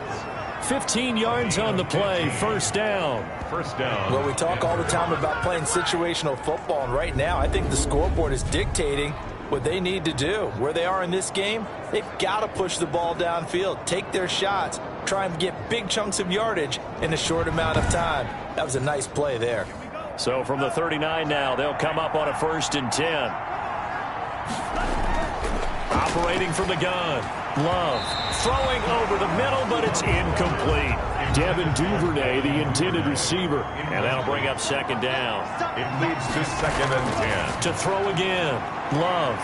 15 yards on the play, first down. First down. Well, we talk all the time about playing situational football, and right now I think the scoreboard is dictating what they need to do. Where they are in this game, they've got to push the ball downfield, take their shots, try and get big chunks of yardage in a short amount of time. That was a nice play there. So from the 39 now, they'll come up on a 1st and 10. Operating from the gun. Love throwing over the middle, but it's incomplete. Devin Duvernay, the intended receiver. And that'll bring up 2nd down. It leads to 2nd and 10. To throw again. Love.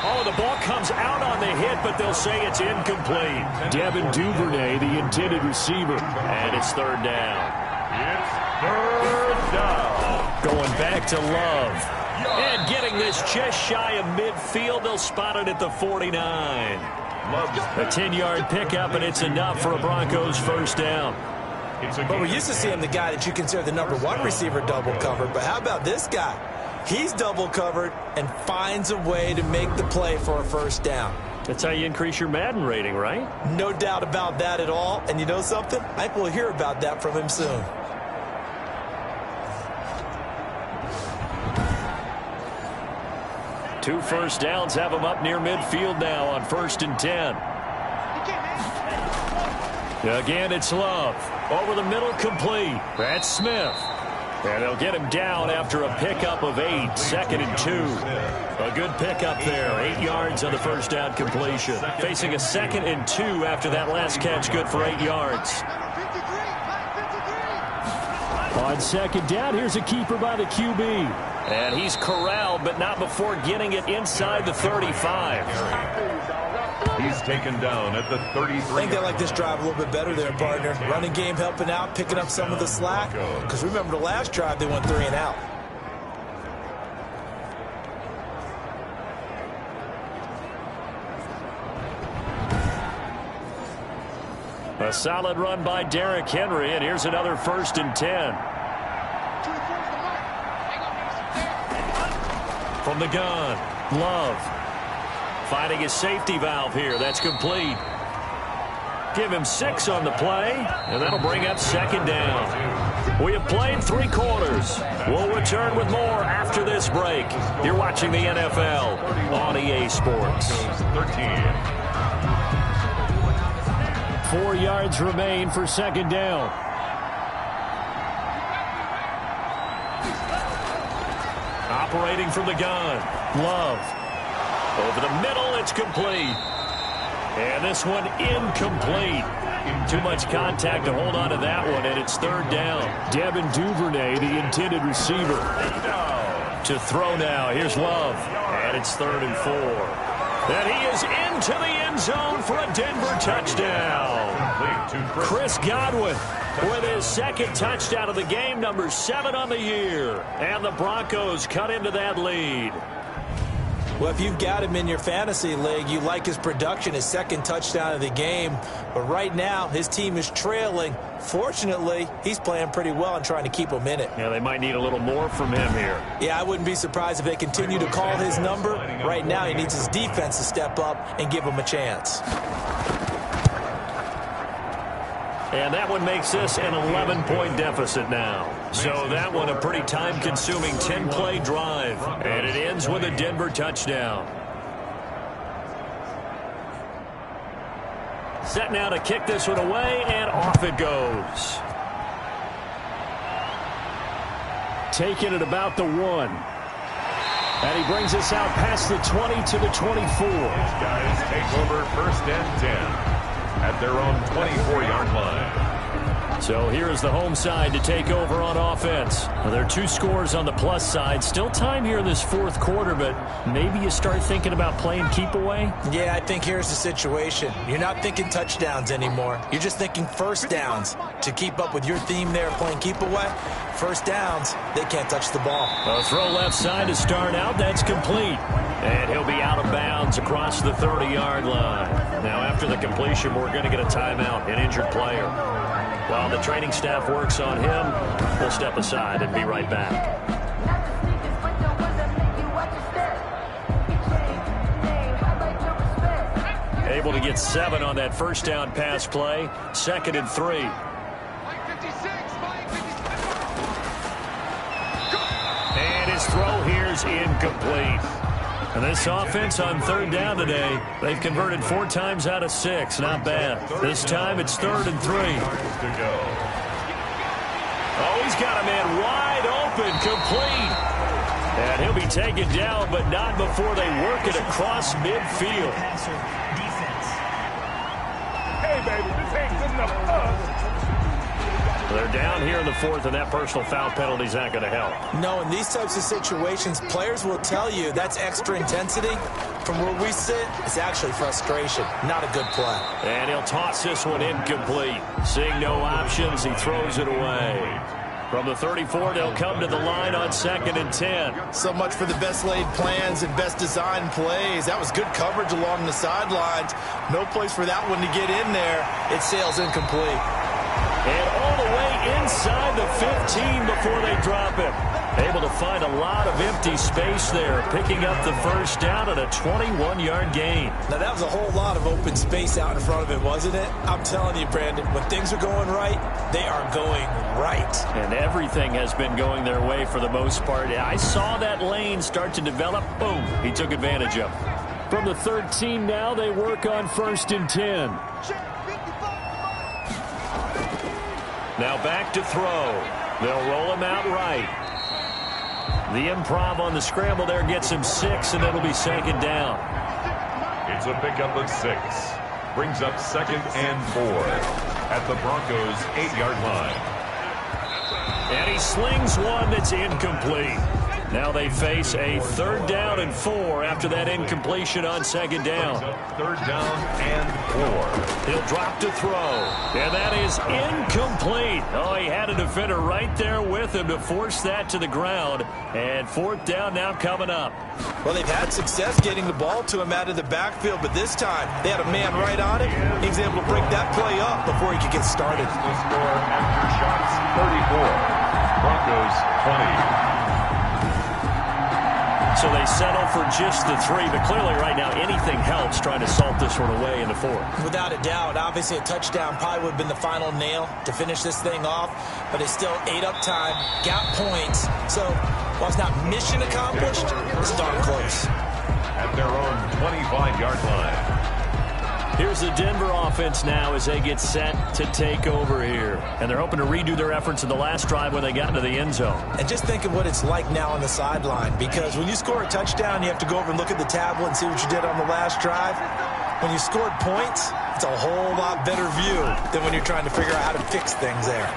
Oh, the ball comes out on the hit, but they'll say it's incomplete. Devin Duvernay, the intended receiver. And it's 3rd down. It's 3rd down. Going back to Love. And getting this just shy of midfield. They'll spot it at the 49. A 10-yard pickup, and it's enough for a Broncos 1st down. But we're used to seeing the guy that you consider the #1 receiver double covered. But how about this guy? He's double covered and finds a way to make the play for a 1st down. That's how you increase your Madden rating, right? No doubt about that at all. And you know something? I think we'll hear about that from him soon. Two 1st downs have him up near midfield now on 1st and 10. Again, it's Love. Over the middle, complete. That's Smith. And they'll get him down after a pickup of 8, 2nd and 2. A good pickup there, 8 yards on the 1st down completion. Facing a 2nd and 2 after that last catch, good for 8 yards. On 2nd down, here's a keeper by the QB. And he's corralled, but not before getting it inside the 35. He's taken down at the 33. I think they like this drive a little bit better there, partner. Running game helping out, picking up some of the slack. Because remember the last drive, they went 3 and out. A solid run by Derrick Henry, and here's another 1st and 10. From the gun, Love. Finding his safety valve here. That's complete. Give him 6 on the play, and that'll bring up 2nd down. We have played 3 quarters. We'll return with more after this break. You're watching the NFL on EA Sports. 4 yards remain for 2nd down. Operating from the gun, Love. Over the middle, it's complete. And this one incomplete. Too much contact to hold on to that one, and it's 3rd down. Devin Duvernay, the intended receiver. To throw now, here's Love. And it's 3rd and 4. And he is into the end zone for a Denver touchdown. Chris Godwin with his 2nd touchdown of the game, number 7 on the year. And the Broncos cut into that lead. Well, if you've got him in your fantasy league, you like his production, his 2nd touchdown of the game. But right now, his team is trailing. Fortunately, he's playing pretty well and trying to keep them in it. Yeah, they might need a little more from him here. Yeah, I wouldn't be surprised if they continue to call his number. Right now, he needs his defense to step up and give him a chance. And that one makes this an 11-point deficit now. So that one a pretty time-consuming 10-play drive. And it ends with a Denver touchdown. Set now to kick this one away, and off it goes. Taking it about the 1. And he brings us out past the 20 to the 24. These guys take over 1st and 10. At their own 24-yard line. So here is the home side to take over on offense. Well, there are 2 scores on the plus side. Still time here in this 4th quarter, but maybe you start thinking about playing keep away? Yeah, I think here's the situation. You're not thinking touchdowns anymore. You're just thinking 1st downs. To keep up with your theme there, playing keep away, 1st downs, they can't touch the ball. A throw left side to start out. That's complete. And he'll be out of bounds across the 30-yard line. Now, after the completion, we're going to get a timeout, an injured player. While the training staff works on him, we'll step aside and be right back. able to get 7 on that first down pass play. 2nd and 3. And his throw here is incomplete. And this offense on 3rd down today, they've converted 4 times out of 6. Not bad. This time it's 3rd and 3. Oh, he's got a man wide open, complete. And he'll be taken down, but not before they work it across midfield. Hey, baby, this ain't good enough. They're down here in the 4th, and that personal foul penalty is not going to help. No, in these types of situations, players will tell you that's extra intensity. From where we sit, it's actually frustration. Not a good play. And he'll toss this one incomplete. Seeing no options, he throws it away. From the 34, they'll come to the line on 2nd and 10. So much for the best laid plans and best designed plays. That was good coverage along the sidelines. No place for that one to get in there. It sails incomplete. And all the way inside the 15 before they drop him. Able to find a lot of empty space there, picking up the first down at a 21-yard gain. Now, that was a whole lot of open space out in front of him, wasn't it? I'm telling you, Brandon, when things are going right, they are going right. And everything has been going their way for the most part. I saw that lane start to develop. Boom, he took advantage of it. From the 13 now, they work on 1st and 10. Now back to throw. They'll roll him out right. The improv on the scramble there gets him 6, and it'll be 2nd down. It's a pickup of 6. Brings up 2nd and 4 at the Broncos' 8-yard line. And he slings one that's incomplete. Now they face a 3rd down and 4 after that incompletion on 2nd down. 3rd down and 4. He'll drop to throw. And that is incomplete. Oh, he had a defender right there with him to force that to the ground. And 4th down now coming up. Well, they've had success getting the ball to him out of the backfield, but this time they had a man right on him. He was able to break that play up before he could get started. The score Aftershocks 34. Broncos 20. So they settle for just the 3, but clearly right now anything helps trying to salt this one away in the 4th. Without a doubt, obviously a touchdown probably would have been the final nail to finish this thing off, but they still ate up time, got points. So while it's not mission accomplished, it's darn close. At their own 25-yard line. Here's the Denver offense now as they get set to take over here. And they're hoping to redo their efforts in the last drive when they got into the end zone. And just think of what it's like now on the sideline, because when you score a touchdown, you have to go over and look at the tablet and see what you did on the last drive. When you scored points, it's a whole lot better view than when you're trying to figure out how to fix things there.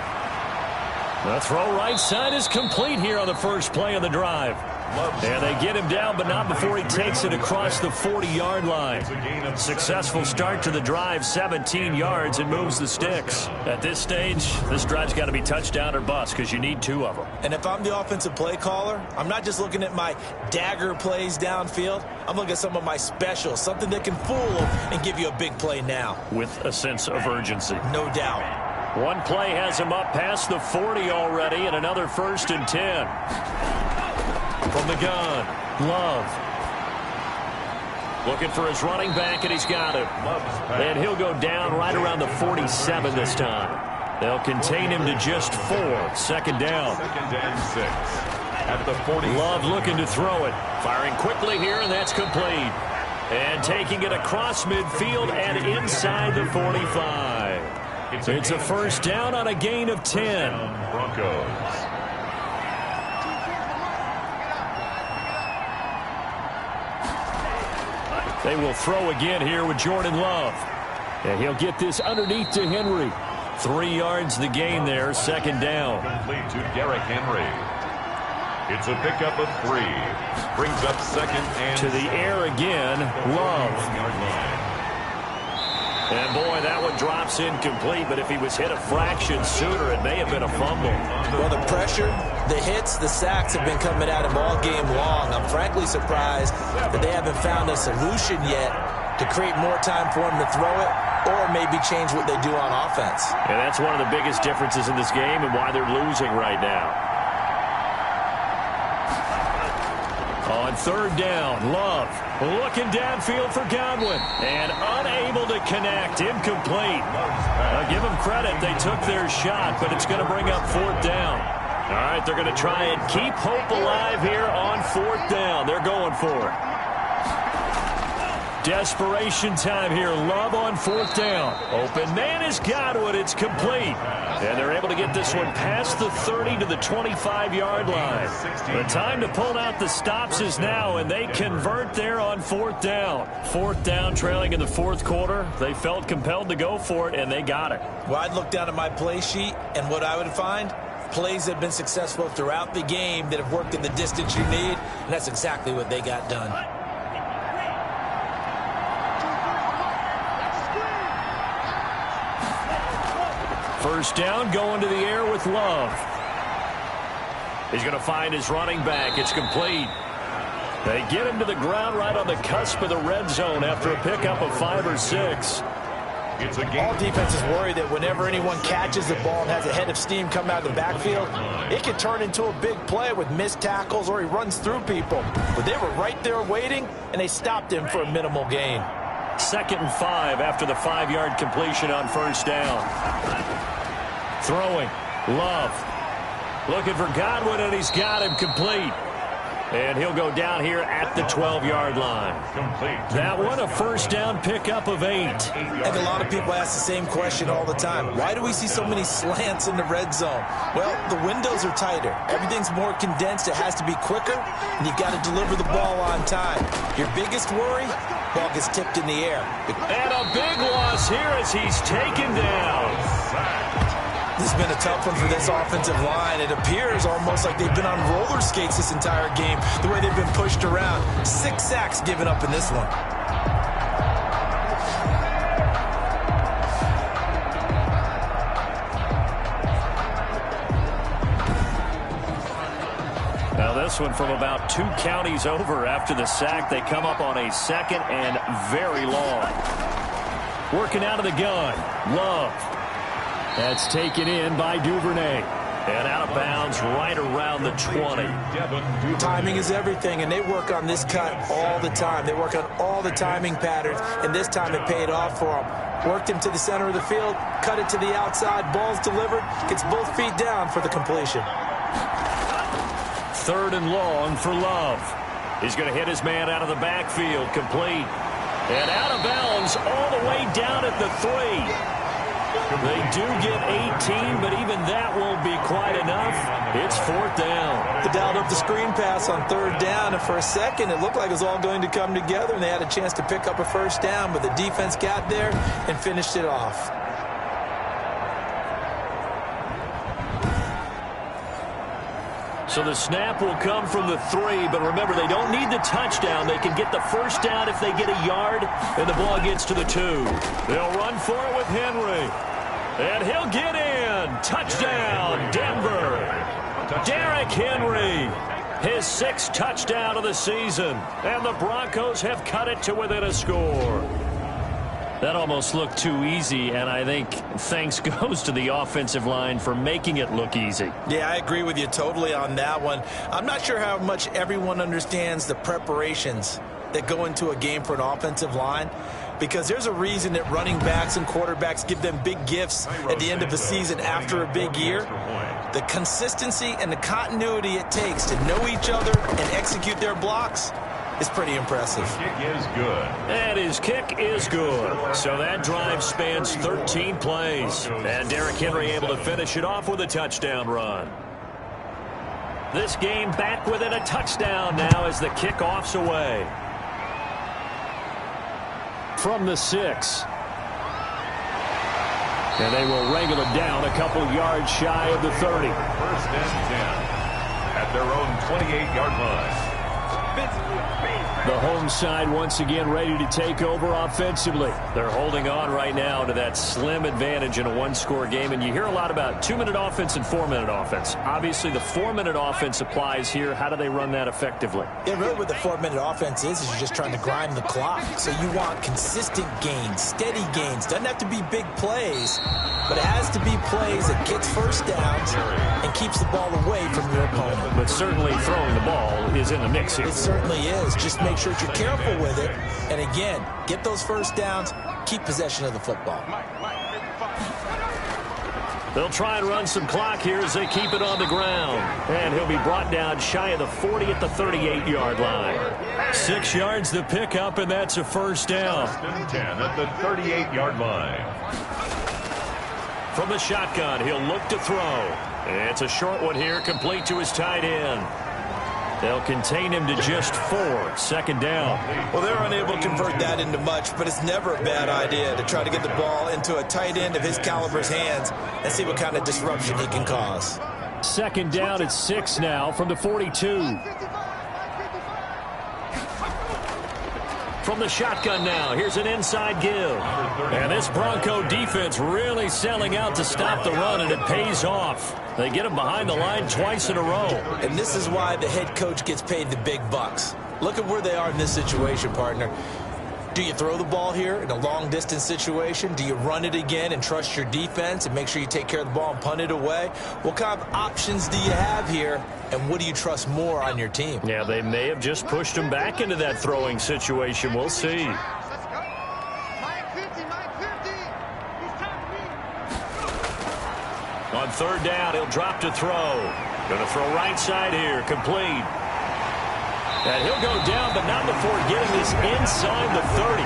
The throw right side is complete here on the first play of the drive. And they get him down, but not before he takes it across the 40-yard line. Successful start to the drive, 17 yards, and moves the sticks. At this stage, this drive's got to be touchdown or bust because you need 2 of them. And if I'm the offensive play caller, I'm not just looking at my dagger plays downfield. I'm looking at some of my specials, something that can fool them and give you a big play now. With a sense of urgency. No doubt. One play has him up past the 40 already, and another 1st and 10. From the gun, Love. Looking for his running back, and he's got him. And he'll go down right around the 47 this time. They'll contain him to just 4. 2nd down. 2nd and 6. At the 40. Love looking to throw it. Firing quickly here, and that's complete. And taking it across midfield and inside the 45. It's a 1st down on a gain of 10. Broncos. They will throw again here with Jordan Love. And he'll get this underneath to Henry. 3 yards the gain there, 2nd down. Complete to Derrick Henry. It's a pickup of 3. Brings up 2nd and to the air again, Love. 1-yard line. And boy, that one drops incomplete, but if he was hit a fraction sooner, it may have been a fumble. Well, the pressure, the hits, the sacks have been coming at him all game long. I'm frankly surprised that they haven't found a solution yet to create more time for him to throw it or maybe change what they do on offense. And that's one of the biggest differences in this game and why they're losing right now. Oh, On third down, Love looking downfield for Godwin and unable to connect. Incomplete. Give them credit. They took their shot, but it's going to bring up fourth down. All right, they're going to try and keep hope alive here on fourth down. They're going for it. Desperation time here. Love on fourth down. Open man is Godwin. It's complete. And they're able to get this one past the 30 to the 25-yard line. The time to pull out the stops is now, and they convert there on fourth down. Fourth down, trailing in the fourth quarter. They felt compelled to go for it, and they got it. Well, I'd look down at my play sheet, and what I would find, plays that have been successful throughout the game that have worked in the distance you need, and that's exactly what they got done. First down, going to the air with Love. He's going to find his running back. It's complete. They get him to the ground right on the cusp of the red zone after a pickup of 5 or 6. All defenses worry that whenever anyone catches the ball and has a head of steam come out of the backfield, it can turn into a big play with missed tackles or he runs through people. But they were right there waiting, and they stopped him for a minimal gain. 2nd and 5 after the 5-yard completion on first down. Throwing. Love. Looking for Godwin, and he's got him complete. And he'll go down here at the 12-yard line. That one, a first down pickup of 8. I think a lot of people ask the same question all the time. Why do we see so many slants in the red zone? Well, the windows are tighter. Everything's more condensed. It has to be quicker, and you've got to deliver the ball on time. Your biggest worry, ball gets tipped in the air. And a big loss here as he's taken down. This has been a tough one for this offensive line. It appears almost like they've been on roller skates this entire game, the way they've been pushed around. 6 sacks given up in this one. Now this one from about 2 counties over after the sack. They come up on a 2nd and very long. Working out of the gun. Love. That's taken in by Duvernay. And out of bounds right around the 20. Timing is everything, and they work on this cut all the time. They work on all the timing patterns, and this time it paid off for them. Worked him to the center of the field, cut it to the outside, ball's delivered, gets both feet down for the completion. 3rd and long for Love. He's going to hit his man out of the backfield, complete. And out of bounds all the way down at the 3. They do get 18, but even that won't be quite enough. It's 4th down. They dialed up the screen pass on 3rd down, and for a second it looked like it was all going to come together, and they had a chance to pick up a first down, but the defense got there and finished it off. So the snap will come from the 3, but remember, they don't need the touchdown. They can get the first down if they get a yard, and the ball gets to the 2. They'll run for it with Henry. And he'll get in. Touchdown, Denver. Derrick Henry, his 6th touchdown of the season. And the Broncos have cut it to within a score. That almost looked too easy, and I think thanks goes to the offensive line for making it look easy. Yeah, I agree with you totally on that one. I'm not sure how much everyone understands the preparations that go into a game for an offensive line, because there's a reason that running backs and quarterbacks give them big gifts at the end of the season after a big year. The consistency and the continuity it takes to know each other and execute their blocks is pretty impressive. Kick is good. And his kick is good. So that drive spans 13 plays. And Derrick Henry able to finish it off with a touchdown run. This game back within a touchdown now as the kickoff's away. From the 6. And they will wrangle it down a couple yards shy of the 30. 1st and 10 at their own 28-yard line. The home side once again ready to take over offensively. They're holding on right now to that slim advantage in a 1-score game. And you hear a lot about 2-minute offense and 4-minute offense. Obviously, the 4-minute offense applies here. How do they run that effectively? Yeah, really what the 4-minute offense is you're just trying to grind the clock. So you want consistent gains, steady gains. Doesn't have to be big plays, but it has to be plays that gets first downs and keeps the ball away from your opponent. But certainly throwing the ball is in the mix here. It certainly is. Just make sure that you're careful with it. And again, get those first downs, keep possession of the football. They'll try and run some clock here as they keep it on the ground. And he'll be brought down shy of the 40 at the 38-yard line. 6 yards to pick up, and that's a first down. 10 at the 38-yard line. From the shotgun, he'll look to throw. It's a short one here, complete to his tight end. They'll contain him to just 4, second down. Well, they're unable to convert that into much, but it's never a bad idea to try to get the ball into a tight end of his caliber's hands and see what kind of disruption he can cause. Second down at 6 now from the 42. From the shotgun now, here's an inside give. And this Bronco defense really selling out to stop the run, and it pays off. They get him behind the line twice in a row. And this is why the head coach gets paid the big bucks. Look at where they are in this situation, partner. Do you throw the ball here in a long-distance situation? Do you run it again and trust your defense and make sure you take care of the ball and punt it away? What kind of options do you have here, and what do you trust more on your team? Yeah, they may have just pushed him back into that throwing situation. We'll see. On third down, he'll drop to throw. Going to throw right side here, complete. And he'll go down, but not before getting this inside the 30.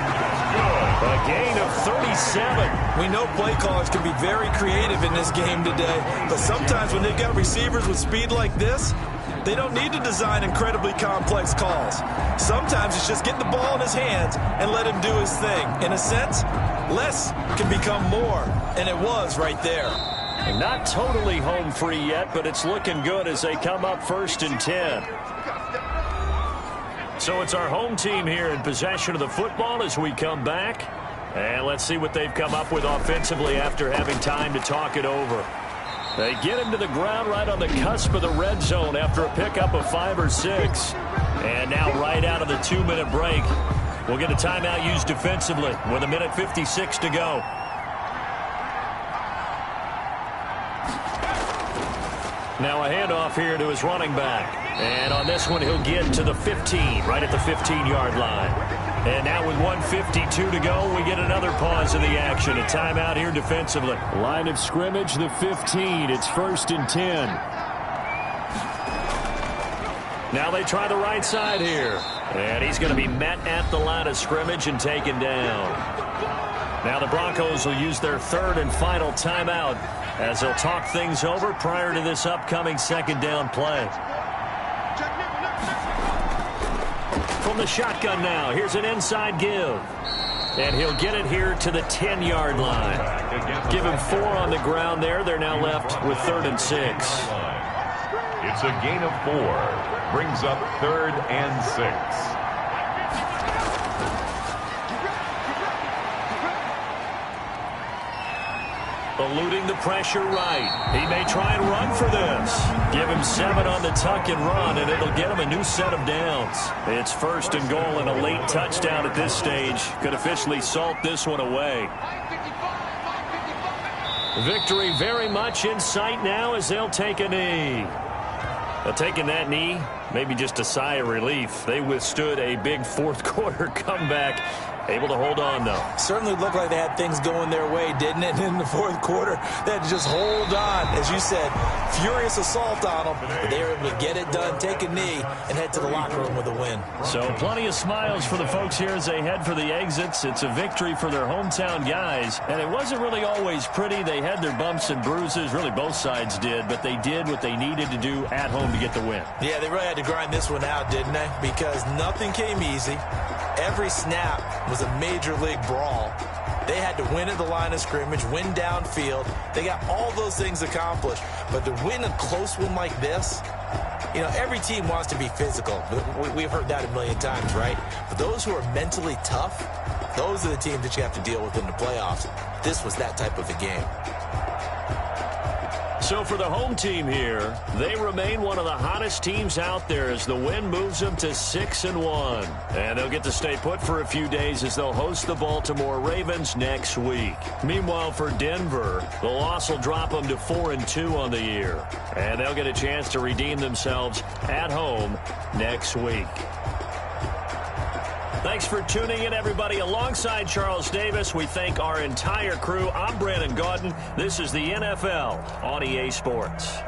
A gain of 37. We know play callers can be very creative in this game today, but sometimes when they've got receivers with speed like this, they don't need to design incredibly complex calls. Sometimes it's just get the ball in his hands and let him do his thing. In a sense, less can become more, and it was right there. Not totally home free yet, but it's looking good as they come up 1st and 10. So it's our home team here in possession of the football as we come back. And let's see what they've come up with offensively after having time to talk it over. They get him to the ground right on the cusp of the red zone after a pickup of 5 or 6. And now right out of the 2-minute break, we'll get a timeout used defensively with 1:56 to go. Now a handoff here to his running back. And on this one, he'll get to the 15, right at the 15-yard line. And now with 1:52 to go, we get another pause in the action. A timeout here defensively. Line of scrimmage, the 15. It's 1st and 10. Now they try the right side here. And he's going to be met at the line of scrimmage and taken down. Now the Broncos will use their 3rd and final timeout as they'll talk things over prior to this upcoming second down play. From the shotgun now, here's an inside give. And he'll get it here to the 10-yard line. Give him 4 on the ground there. They're now left with 3rd and 6. It's a gain of 4. Brings up 3rd and 6. Eluding the pressure right. He may try and run for this. Give him 7 on the tuck and run, and it'll get him a new set of downs. It's 1st and goal, and a late touchdown at this stage could officially salt this one away. Victory very much in sight now as they'll take a knee. Taking that knee, maybe just a sigh of relief. They withstood a big 4th quarter comeback. Able to hold on, though. Certainly looked like they had things going their way, didn't it? In the 4th quarter, they had to just hold on. As you said, furious assault on them. But they were able to get it done, take a knee, and head to the locker room with a win. So plenty of smiles for the folks here as they head for the exits. It's a victory for their hometown guys. And it wasn't really always pretty. They had their bumps and bruises. Really, both sides did. But they did what they needed to do at home to get the win. Yeah, they really had to grind this one out, didn't they? Because nothing came easy. Every snap was a major league brawl. They had to win at the line of scrimmage, win downfield. They got all those things accomplished. But to win a close one like this, you know, every team wants to be physical. We've heard that a million times, right? But those who are mentally tough, those are the teams that you have to deal with in the playoffs. This was that type of a game. So for the home team here, they remain one of the hottest teams out there as the win moves them to 6-1. And they'll get to stay put for a few days as they'll host the Baltimore Ravens next week. Meanwhile, for Denver, the loss will drop them to 4-2 on the year. And they'll get a chance to redeem themselves at home next week. Thanks for tuning in, everybody. Alongside Charles Davis, we thank our entire crew. I'm Brandon Gaudin. This is the NFL on EA Sports.